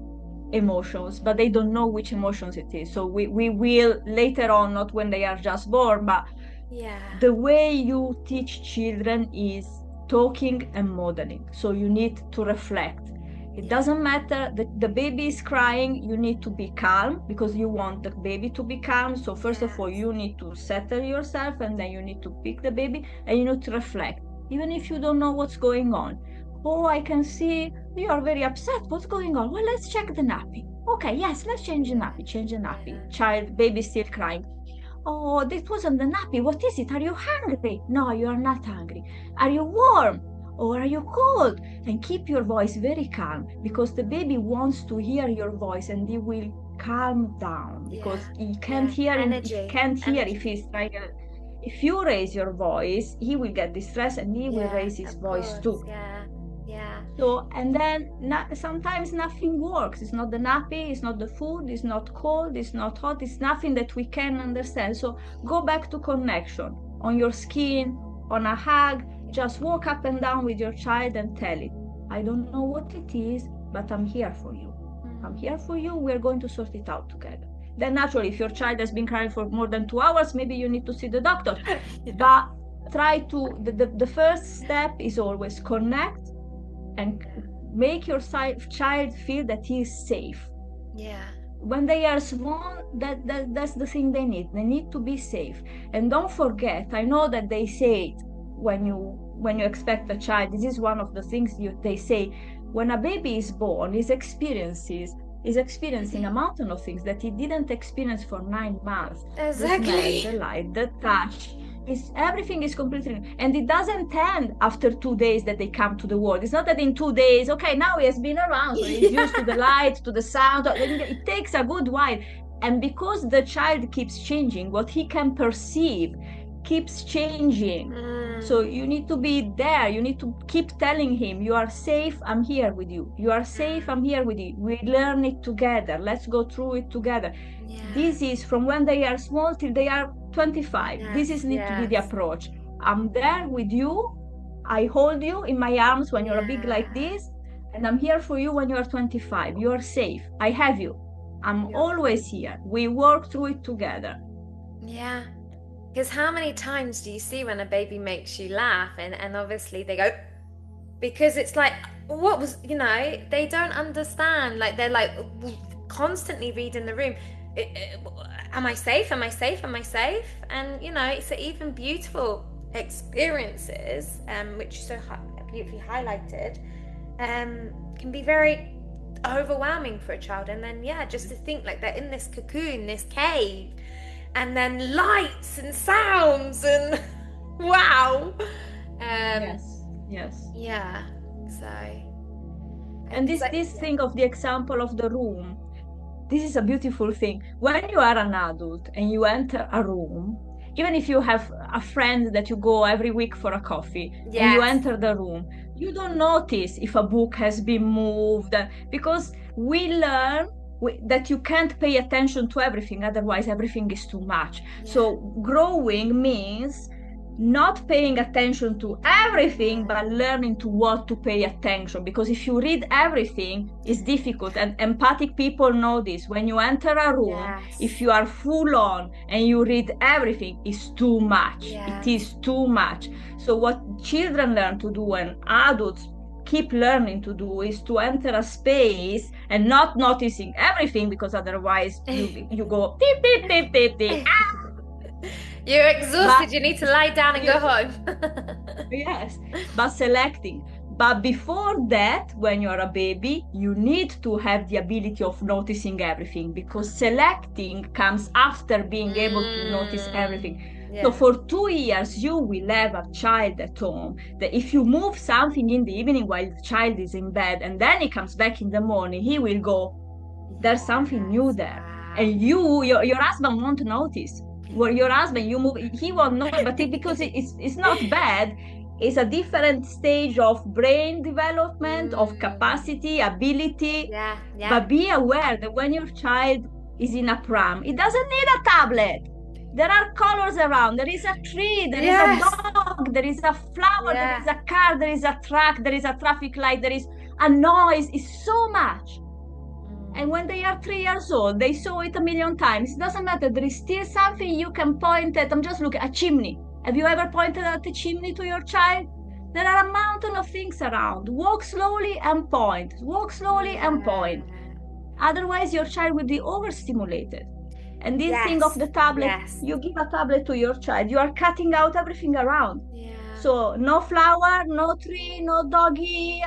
emotions, but they don't know which emotions it is. So we will later on, not when they are just born, but the way you teach children is talking and modeling. So you need to reflect. It doesn't matter that the baby is crying, you need to be calm, because you want the baby to be calm. So first of all, you need to settle yourself, and then you need to pick the baby, and you need to reflect. Even if you don't know what's going on. Oh, I can see you are very upset. What's going on? Well, let's check the nappy. Okay, yes, let's change the nappy. Change the nappy. Baby still crying. Oh, this wasn't the nappy. What is it? Are you hungry? No, you are not hungry. Are you warm? Or are you cold? And keep your voice very calm, because the baby wants to hear your voice, and he will calm down, because he can't hear. He can't hear if he's trying. If you raise your voice, he will get distressed, and he will raise his voice too. So, and then sometimes nothing works. It's not the nappy, it's not the food, it's not cold, it's not hot, it's nothing that we can understand. So go back to connection, on your skin, on a hug. Just walk up and down with your child and tell it, I don't know what it is, but I'm here for you. I'm here for you. We're going to sort it out together. Then naturally, if your child has been crying for more than 2 hours, maybe you need to see the doctor. But try to, the first step is always connect and make your child feel that he is safe. When they are small, that's the thing they need. They need to be safe. And don't forget, I know that they say it when you expect a child. This is one of the things they say. When a baby is born, he's experiencing a mountain of things that he didn't experience for 9 months. Exactly. The smell, the light, the touch. Everything is completely new. And it doesn't end after 2 days that they come to the world. It's not that in 2 days, okay, now he has been around, so he's used to the light, to the sound. It takes a good while. And because the child keeps changing, what he can perceive keeps changing. So you need to be there. You need to keep telling him, you are safe, I'm here with you. You are safe, I'm here with you. We learn it together. Let's go through it together. This is from when they are small till they are 25. This is need to be the approach. I'm there with you. I hold you in my arms when you're big like this, and I'm here for you when you are 25. You are safe. I have you. I'm always here. We work through it together. Because how many times do you see when a baby makes you laugh, and obviously they go, because it's like, what was, they don't understand. Like, they're like constantly reading the room. Am I safe? Am I safe? Am I safe? And, it's even beautiful experiences, which you so beautifully highlighted, can be very overwhelming for a child. And then, just to think like they're in this cocoon, this cave, and then lights and sounds and wow. Yes. Yeah. So. And this thing of the example of the room, this is a beautiful thing. When you are an adult and you enter a room, even if you have a friend that you go every week for a coffee, and you enter the room, you don't notice if a book has been moved, because we learn that you can't pay attention to everything, otherwise everything is too much. So growing means not paying attention to everything, but learning to what to pay attention. Because if you read everything, it's difficult. And empathic people know this. When you enter a room, if you are full on and you read everything, it's too much. It is too much. So what children learn to do and adults keep learning to do is to enter a space and not noticing everything, because otherwise you go beep, beep, beep, beep, beep. You're exhausted, you need to lie down and go home. Yes, but selecting. But before that, when you're a baby, you need to have the ability of noticing everything, because selecting comes after being able to notice everything. So for 2 years, you will have a child at home that if you move something in the evening while the child is in bed and then he comes back in the morning, he will go, there's something new there. And your husband won't notice. Well, your husband, you move, he won't know, but because it's not bad. It's a different stage of brain development, of capacity, ability. But be aware that when your child is in a pram, it doesn't need a tablet. There are colors around. There is a tree, there is a dog, there is a flower, there is a car, there is a truck, there is a traffic light, there is a noise. It's so much. And when they are 3 years old, they saw it a million times. It doesn't matter. There is still something you can point at. I'm just looking at a chimney. Have you ever pointed at a chimney to your child? There are a mountain of things around. Walk slowly and point. Walk slowly and point. Otherwise, your child will be overstimulated. And this thing of the tablet, you give a tablet to your child, you are cutting out everything around. So no flower, no tree, no doggy,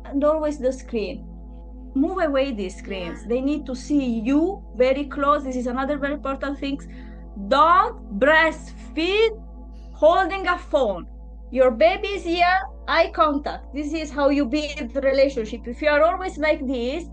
and always the screen. Move away these screens. They need to see you very close. This is another very important thing. Don't breastfeed holding a phone. Your baby is here, eye contact. This is how you build the relationship. If you are always like this,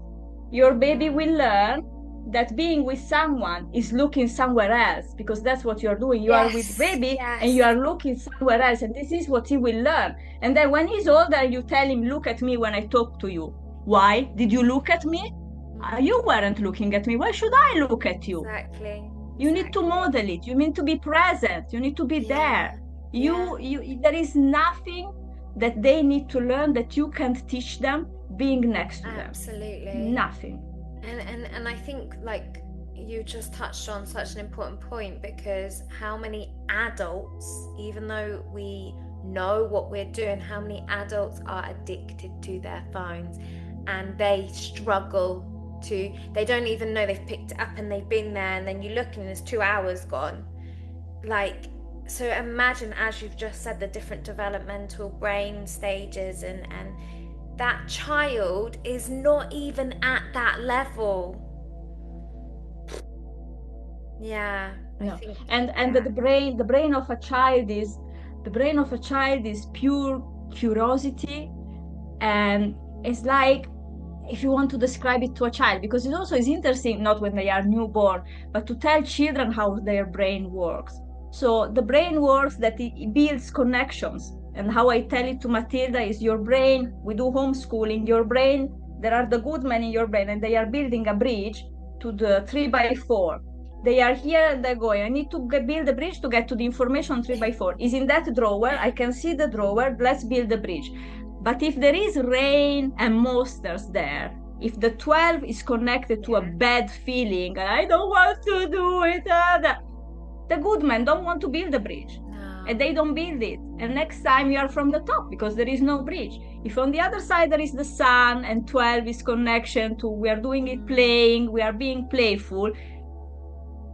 your baby will learn that being with someone is looking somewhere else, because that's what you're doing. You are with baby and you are looking somewhere else, and this is what he will learn. And then when he's older, you tell him, look at me when I talk to you. Why? Did you look at me? You weren't looking at me. Why should I look at you? You need to model it. You need to be present. You need to be there. There is nothing that they need to learn that you can't teach them being next to them. Absolutely. Nothing. And I think, like, you just touched on such an important point, because how many adults, even though we know what we're doing, how many adults are addicted to their phones, and they struggle to, they don't even know they've picked it up and they've been there, and then you look and there's 2 hours gone. Like, so imagine, as you've just said, the different developmental brain stages, and that child is not even at that level. The brain of a child is pure curiosity, and it's like, if you want to describe it to a child, because it also is interesting, not when they are newborn, but to tell children how their brain works. So the brain works that it builds connections. And how I tell it to Matilda is, your brain, we do homeschooling, your brain, there are the good men in your brain, and they are building a bridge to the 3x4. They are here and they're going, I need to build a bridge to get to the information 3x4. Is in that drawer, I can see the drawer, let's build the bridge. But if there is rain and monsters there, if the 12 is connected to a bad feeling, and I don't want to do it, the good men don't want to build a bridge. And they don't build it. And next time you are from the top, because there is no bridge. If on the other side there is the sun and 12 is connection to, we are doing it playing, we are being playful,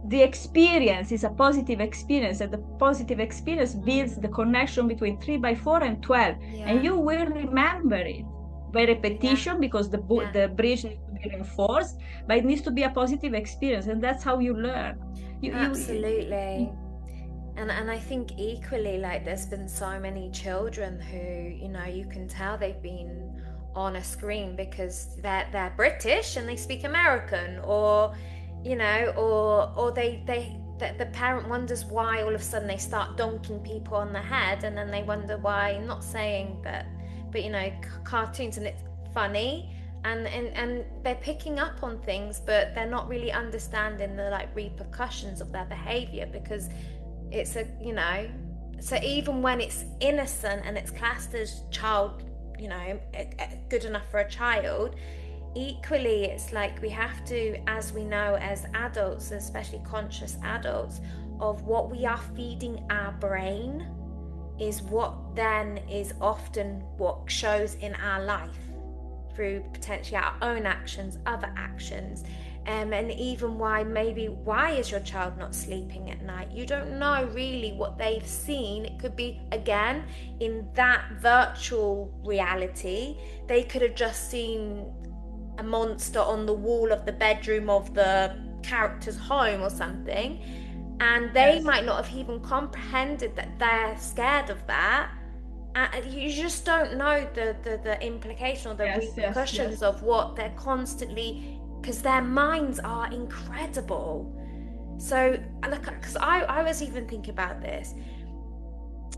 the experience is a positive experience, and the positive experience builds the connection between 3x4 and 12. And you will remember it by repetition, because the bridge needs to be reinforced, but it needs to be a positive experience, and that's how you learn. Absolutely. And I think equally, like, there's been so many children who, you know, you can tell they've been on a screen because they're British and they speak American, or, you know, or the parent wonders why all of a sudden they start donking people on the head, and then they wonder why. Not saying that, but you know, cartoons, and it's funny, and they're picking up on things, but they're not really understanding the like repercussions of their behavior, because it's a, you know, so even when it's innocent and it's classed as child, you know, good enough for a child, equally it's like we have to, as we know as adults, especially conscious adults, of what we are feeding our brain is what then is often what shows in our life through potentially our own actions, other actions. And even why is your child not sleeping at night? You don't know really what they've seen. It could be, again, in that virtual reality, they could have just seen a monster on the wall of the bedroom of the character's home or something, and they might not have even comprehended that they're scared of that. You just don't know the implication or the repercussions of what they're constantly, because their minds are incredible. So look, because I was even thinking about this,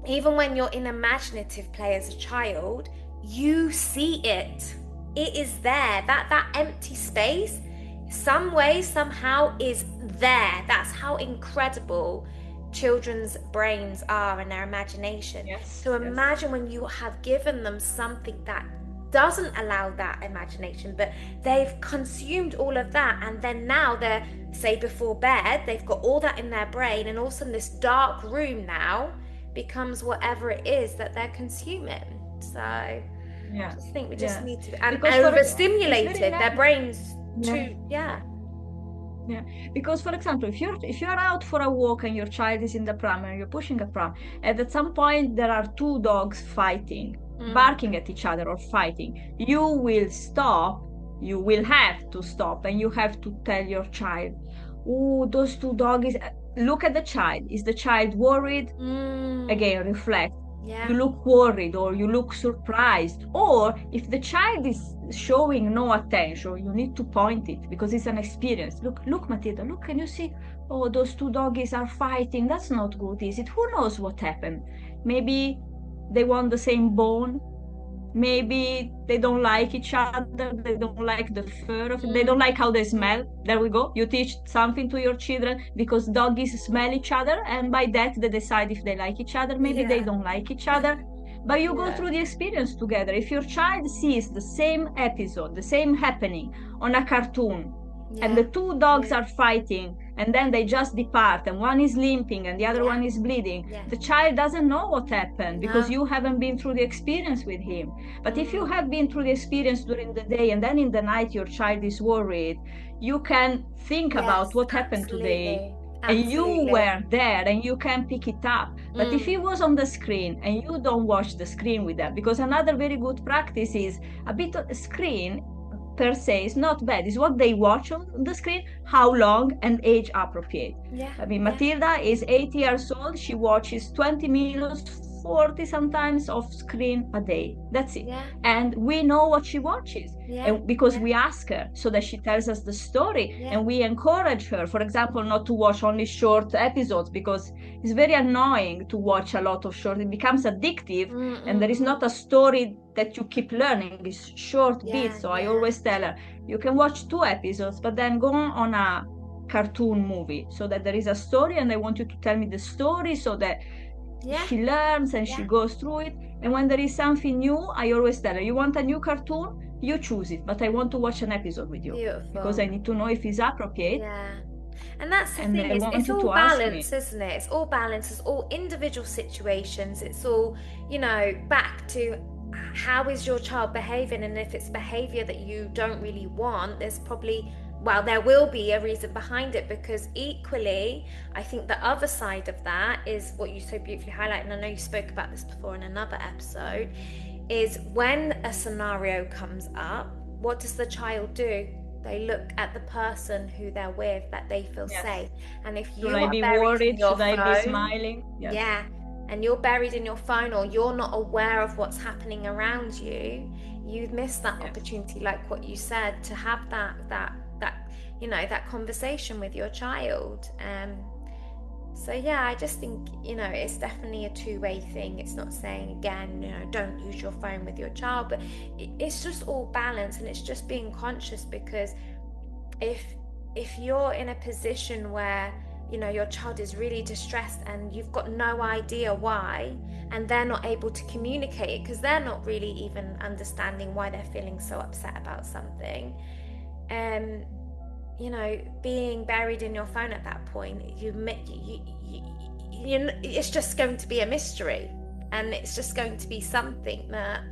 even when you're in imaginative play as a child, you see it is there, that empty space, some way, somehow is there. That's how incredible children's brains are and their imagination. So imagine when you have given them something that doesn't allow that imagination, but they've consumed all of that, and then now they're, say, before bed, they've got all that in their brain, and all of a sudden this dark room now becomes whatever it is that they're consuming. So I just think we just need to, and overstimulated their brains too. Because, for example, if you're out for a walk and your child is in the pram and you're pushing a pram, and at some point there are two dogs fighting, barking at each other or fighting, you will stop. You will have to stop, and you have to tell your child, "Oh, those two dogs." Look at the child. Is the child worried? Again, reflect. You look worried, or you look surprised, or if the child is showing no attention, you need to point it, because it's an experience. Look, Matilda, look, can you see? Oh, those two doggies are fighting. That's not good, is it? Who knows what happened? Maybe they want the same bone. Maybe they don't like each other. They don't like the fur of it. They don't like how they smell. There we go. You teach something to your children, because doggies smell each other, and by that they decide if they like each other. Maybe they don't like each other. But you go through the experience together. If your child sees the same episode, the same happening on a cartoon, and the two dogs are fighting, and then they just depart, and one is limping and the other one is bleeding, the child doesn't know what happened, because you haven't been through the experience with him. But if you have been through the experience during the day, and then in the night your child is worried, you can think about what happened today. And you were there, and you can pick it up. But if he was on the screen and you don't watch the screen with them, because another very good practice is a bit of screen per se is not bad. It's what they watch on the screen, how long, and age appropriate. I mean, Matilda is 8 years old. She watches 20 minutes, 40 sometimes of screen a day. That's it. And we know what she watches, and because we ask her, so that she tells us the story, and we encourage her, for example, not to watch only short episodes, because it's very annoying to watch a lot of short. It becomes addictive, and there is not a story that you keep learning. It's short bits. So I always tell her, you can watch 2 episodes, but then go on a cartoon movie, so that there is a story, and I want you to tell me the story, so that she learns and she goes through it. And when there is something new, I always tell her, you want a new cartoon, you choose it, but I want to watch an episode with you. Because I need to know if it's appropriate. And that's the thing, it's all balance, isn't it? It's all balance, it's all individual situations, it's all, you know, back to how is your child behaving, and if it's behavior that you don't really want, there's probably, well, there will be a reason behind it, because equally, I think the other side of that is what you so beautifully highlight, and I know you spoke about this before in another episode, is when a scenario comes up, what does the child do? They look at the person who they're with, that they feel safe. And if Should you I are be buried in worried? your Should I be phone, smiling? Yes. yeah, and you're buried in your phone, or you're not aware of what's happening around you, you've missed that opportunity, like what you said, to have that that conversation with your child. So yeah, I just think, it's definitely a two-way thing. It's not saying, again, don't use your phone with your child, but it's just all balance, and it's just being conscious, because if you're in a position where your child is really distressed and you've got no idea why, and they're not able to communicate it because they're not really even understanding why they're feeling so upset about something, being buried in your phone at that point, it's just going to be a mystery, and it's just going to be something that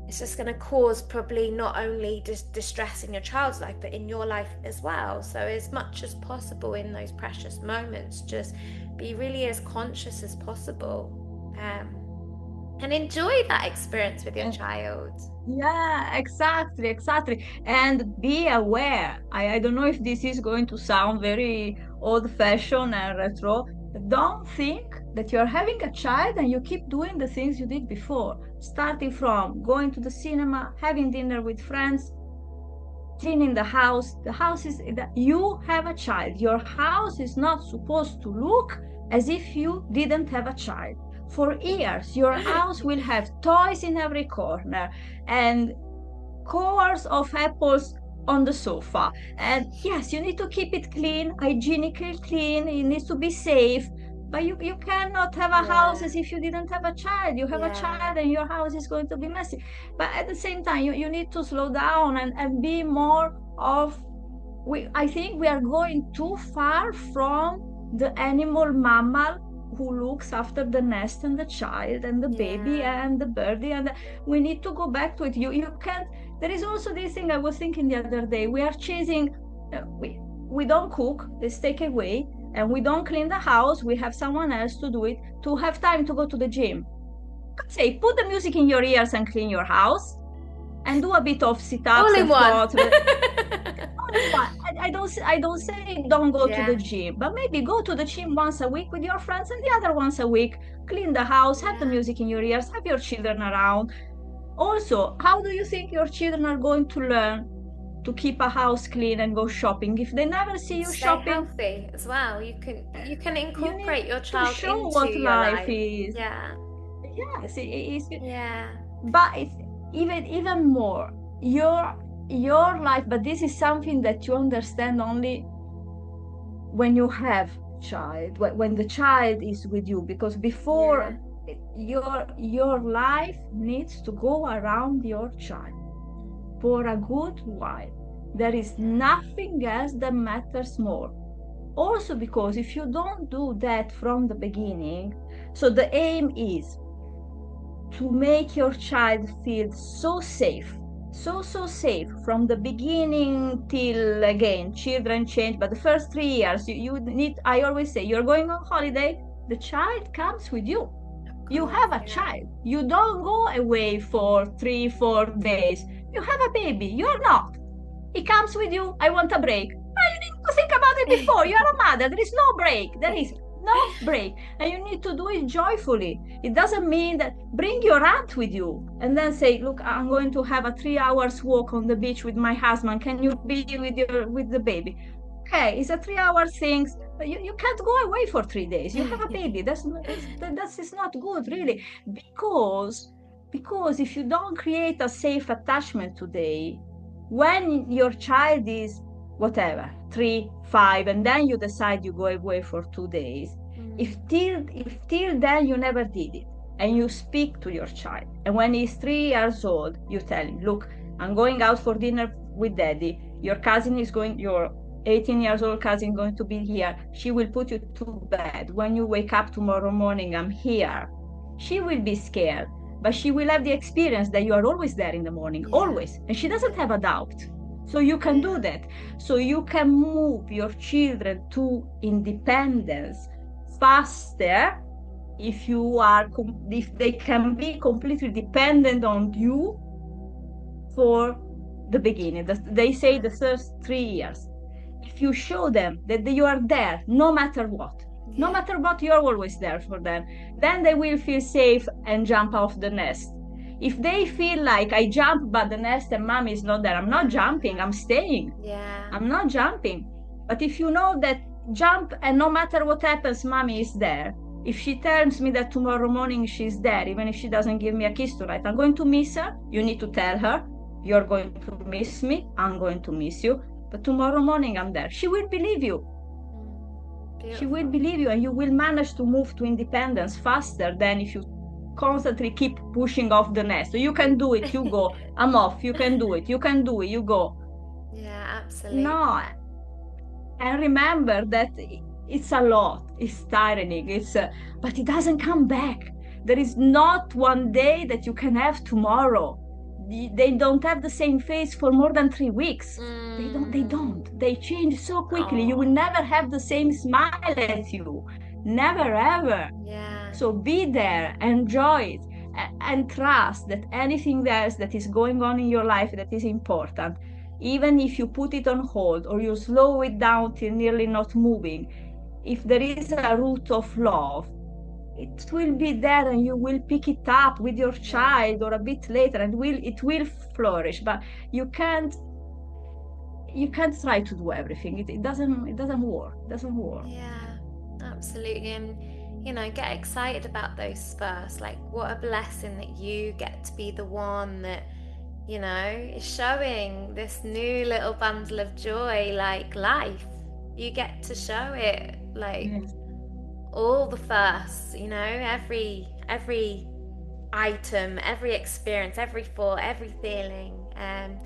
it's just going to cause probably not only distress in your child's life, but in your life as well. So as much as possible in those precious moments, just be really as conscious as possible, and enjoy that experience with your child. Yeah, exactly. And be aware. I don't know if this is going to sound very old-fashioned and retro. Don't think that you're having a child and you keep doing the things you did before, starting from going to the cinema, having dinner with friends, cleaning the house. The house is that you have a child. Your house is not supposed to look as if you didn't have a child. For years, your house will have toys in every corner and cores of apples on the sofa. And yes, you need to keep it clean, hygienically clean. It needs to be safe. But you cannot have a house as if you didn't have a child. You have a child and your house is going to be messy. But at the same time, you need to slow down and be more of, I think we are going too far from the animal mammal who looks after the nest and the child and the baby and the birdie, and we need to go back to it. You can't. There is also this thing I was thinking the other day. We are chasing. We don't cook. Let's take away, and we don't clean the house. We have someone else to do it. To have time to go to the gym. Say, put the music in your ears and clean your house, and do a bit of sit-ups and squats. I don't say don't go to the gym, but maybe go to the gym once a week with your friends, and the other once a week clean the house, have the music in your ears, have your children around. Also, how do you think your children are going to learn to keep a house clean and go shopping if they never see you shopping? Healthy as well. You can incorporate your child to show into what your life is. Yes, but it's even more your life. But this is something that you understand only when you have child, when the child is with you, because before your life needs to go around your child for a good while. There is nothing else that matters more. Also, because if you don't do that from the beginning, so the aim is to make your child feel so safe, so safe from the beginning till, again, children change, but the first 3 years you need, I always say, you're going on holiday, the child comes with you. You have a child. You don't go away for 3-4 days. You have a baby. You're not. He comes with you. I want a break. Well, you need to think about it before. You're a mother. There is no break. There is no break. And you need to do it joyfully. It doesn't mean that bring your aunt with you and then say, look, I'm going to have a 3 hours walk on the beach with my husband. Can you be with the baby? Okay, it's a 3 hour thing. But you can't go away for 3 days. You have a baby. That's not good, really. Because if you don't create a safe attachment today, when your child is whatever, 3, 5, and then you decide you go away for 2 days, if till then you never did it, and you speak to your child, and when he's 3 years old, you tell him, look, I'm going out for dinner with daddy. Your cousin is going, your 18 years old cousin going to be here. She will put you to bed. When you wake up tomorrow morning, I'm here. She will be scared, but she will have the experience that you are always there in the morning, always. And she doesn't have a doubt. So you can do that. So you can move your children to independence faster if they can be completely dependent on you for the beginning. They say the first 3 years. If you show them that you are there, no matter what, no matter what, you're always there for them, then they will feel safe and jump off the nest. If they feel like I jump, but the nest and mommy is not there, I'm not jumping, I'm staying. Yeah. I'm not jumping. But if you know that jump and no matter what happens, mommy is there. If she tells me that tomorrow morning she's there, even if she doesn't give me a kiss tonight, I'm going to miss her. You need to tell her, you're going to miss me, I'm going to miss you. But tomorrow morning I'm there. She will believe you. Beautiful. She will believe you, and you will manage to move to independence faster than if you constantly keep pushing off the nest. So you can do it, you go. I'm off, you can do it, you can do it, you go. Yeah, absolutely. No. And remember that it's a lot, it's tiring, but it doesn't come back. There is not one day that you can have tomorrow. They don't have the same face for more than 3 weeks. They don't. They change so quickly. You will never have the same smile at you. Never, ever. Yeah. So be there, enjoy it, and trust that anything else that is going on in your life that is important, even if you put it on hold or you slow it down till nearly not moving, if there is a root of love, it will be there and you will pick it up with your child or a bit later, and it will flourish. But you can't try to do everything. It doesn't work. Yeah, absolutely. And get excited about those first. Like, what a blessing that you get to be the one that is showing this new little bundle of joy, like life. You get to show it, like all the firsts, every item, every experience, every thought, every feeling. And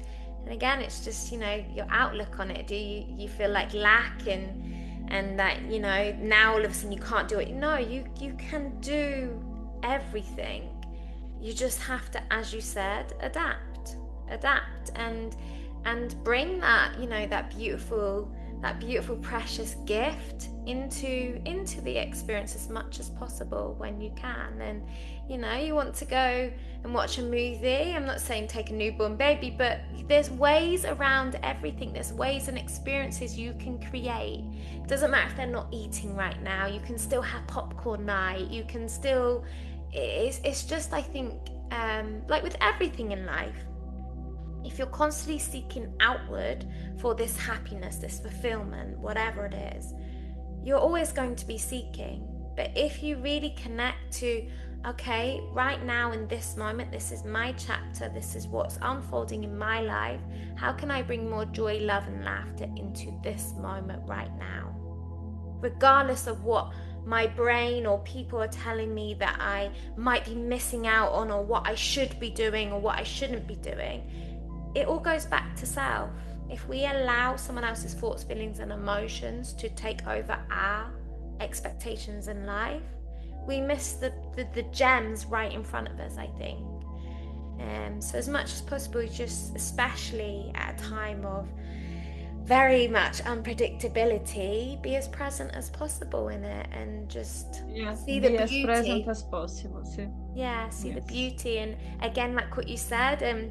again, it's just your outlook on it. Do you feel like lack and that now all of a sudden you can't do it? No, you can do everything. You just have to, as you said, adapt and bring that that beautiful precious gift into the experience as much as possible when you can. And you want to go and watch a movie. I'm not saying take a newborn baby, but there's ways around everything. There's ways and experiences you can create. It doesn't matter if they're not eating right now. You can still have popcorn night. You can still, it's just, I think, like with everything in life, if you're constantly seeking outward for this happiness, this fulfillment, whatever it is, you're always going to be seeking. But if you really connect to, okay, right now in this moment, this is my chapter, this is what's unfolding in my life, how can I bring more joy, love and laughter into this moment right now? Regardless of what my brain or people are telling me that I might be missing out on, or what I should be doing or what I shouldn't be doing, it all goes back to self. If we allow someone else's thoughts, feelings and emotions to take over our expectations in life, we miss the gems right in front of us, I think. So as much as possible, just especially at a time of very much unpredictability, be as present as possible in it, and just see the beauty. Be as present as possible. See the beauty. And again, like what you said,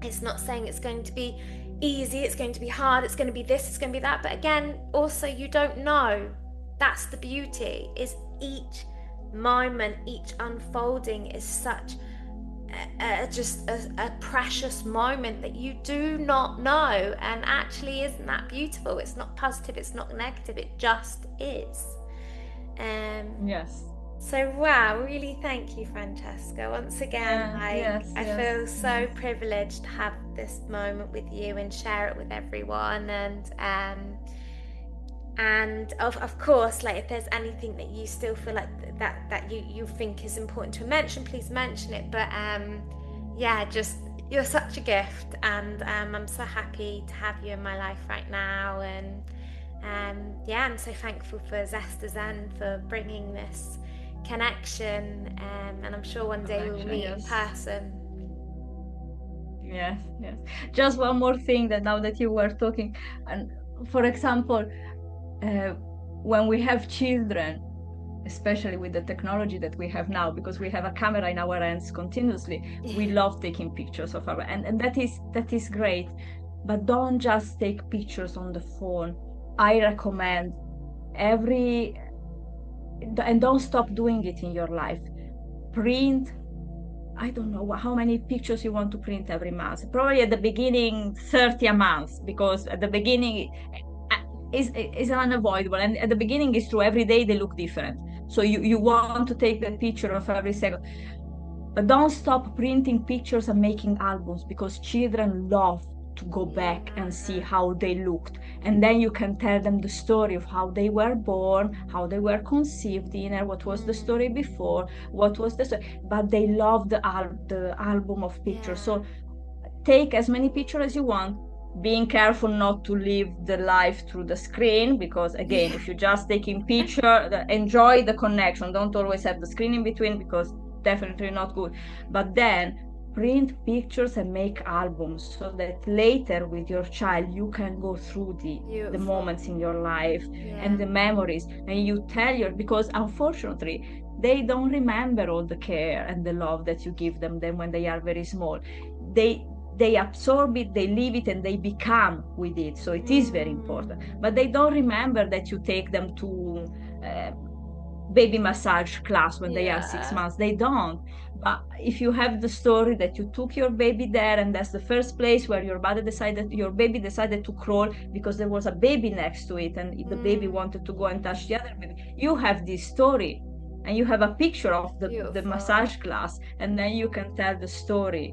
it's not saying it's going to be easy, it's going to be hard, it's going to be this, it's going to be that. But again, also, you don't know. That's the beauty, is each moment, each unfolding is such a precious moment that you do not know. And actually, isn't that beautiful? It's not positive, it's not negative, it just is. Yes. So wow, really thank you, Francesca. Once again, I feel so privileged to have this moment with you and share it with everyone. And of course, like, if there's anything that you still feel like that you think is important to mention, please mention it. But just, you're such a gift, and I'm so happy to have you in my life right now. And I'm so thankful for Zest for bringing this connection, and I'm sure one day we'll meet in person. Yes. Just one more thing, that now that you were talking, and for example, when we have children, especially with the technology that we have now, because we have a camera in our hands continuously. We love taking pictures of our, and that is great. But don't just take pictures on the phone. I recommend and don't stop doing it in your life. Print, I don't know how many pictures you want to print every month. Probably at the beginning, 30 a month, because at the beginning is unavoidable. And at the beginning, it's true, every day they look different. So you want to take the picture of every second. But don't stop printing pictures and making albums, because children love to go back and see how they looked. And then you can tell them the story of how they were born, how they were conceived in, and what was the story before, what was the story. But they love the album of pictures. So take as many pictures as you want, being careful not to live the life through the screen, because again, if you're just taking picture, enjoy the connection. Don't always have the screen in between, because definitely not good. But then print pictures and make albums, so that later with your child you can go through the moments in your life and the memories, and you tell because unfortunately they don't remember all the care and the love that you give them when they are very small. They absorb it, they live it, and they become with it. So it is very important. But they don't remember that you take them to baby massage class when they are 6 months. They don't. But if you have the story that you took your baby there, and that's the first place where your baby decided to crawl because there was a baby next to it, and the baby wanted to go and touch the other baby. You have this story, and you have a picture of the massage class, and then you can tell the story.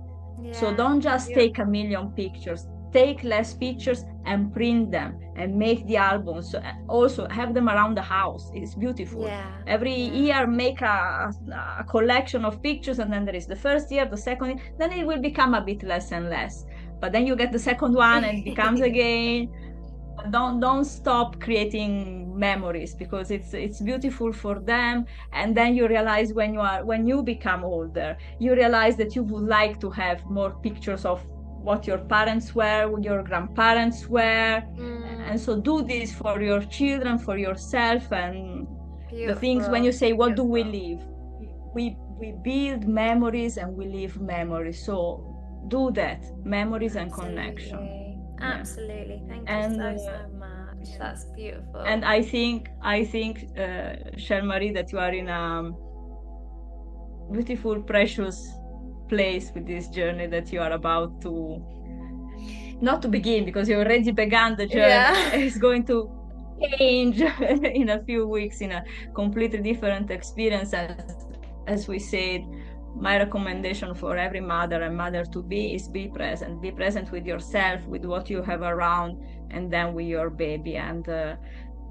So don't just take a million pictures. Take less pictures and print them and make the albums. So also have them around the house. It's beautiful. Every year make a collection of pictures, and then there is the first year, the second year, then it will become a bit less and less. But then you get the second one and it becomes again. Don't stop creating memories, because it's beautiful for them. And then you realize when you become older, you realize that you would like to have more pictures of what your parents were, what your grandparents were. And so do this for your children, for yourself. And the things, when you say, what do we live? We build memories and we live memories. So do that, memories and connection. Absolutely. Thank you so much. That's beautiful. And I think Shel Marie, that you are in a beautiful, precious place with this journey that you are about to, not to begin, because you already began the journey. It's going to change in a few weeks in a completely different experience. As we said, my recommendation for every mother and mother to be is be present with yourself, with what you have around, and then with your baby. And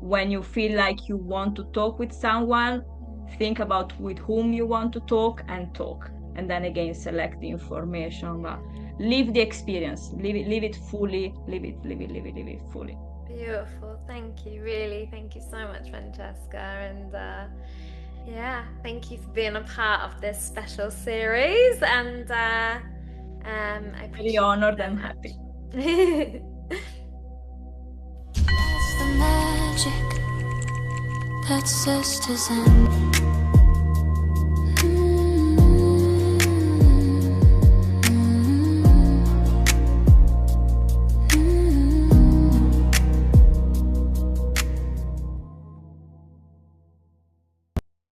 when you feel like you want to talk with someone, think about with whom you want to talk, and then again select the information. But live the experience, live it fully, live it fully. Beautiful. Thank you. Really, thank you so much, Francesca. And thank you for being a part of this special series. And I'm really honored and happy. That's the magic that Zest is in.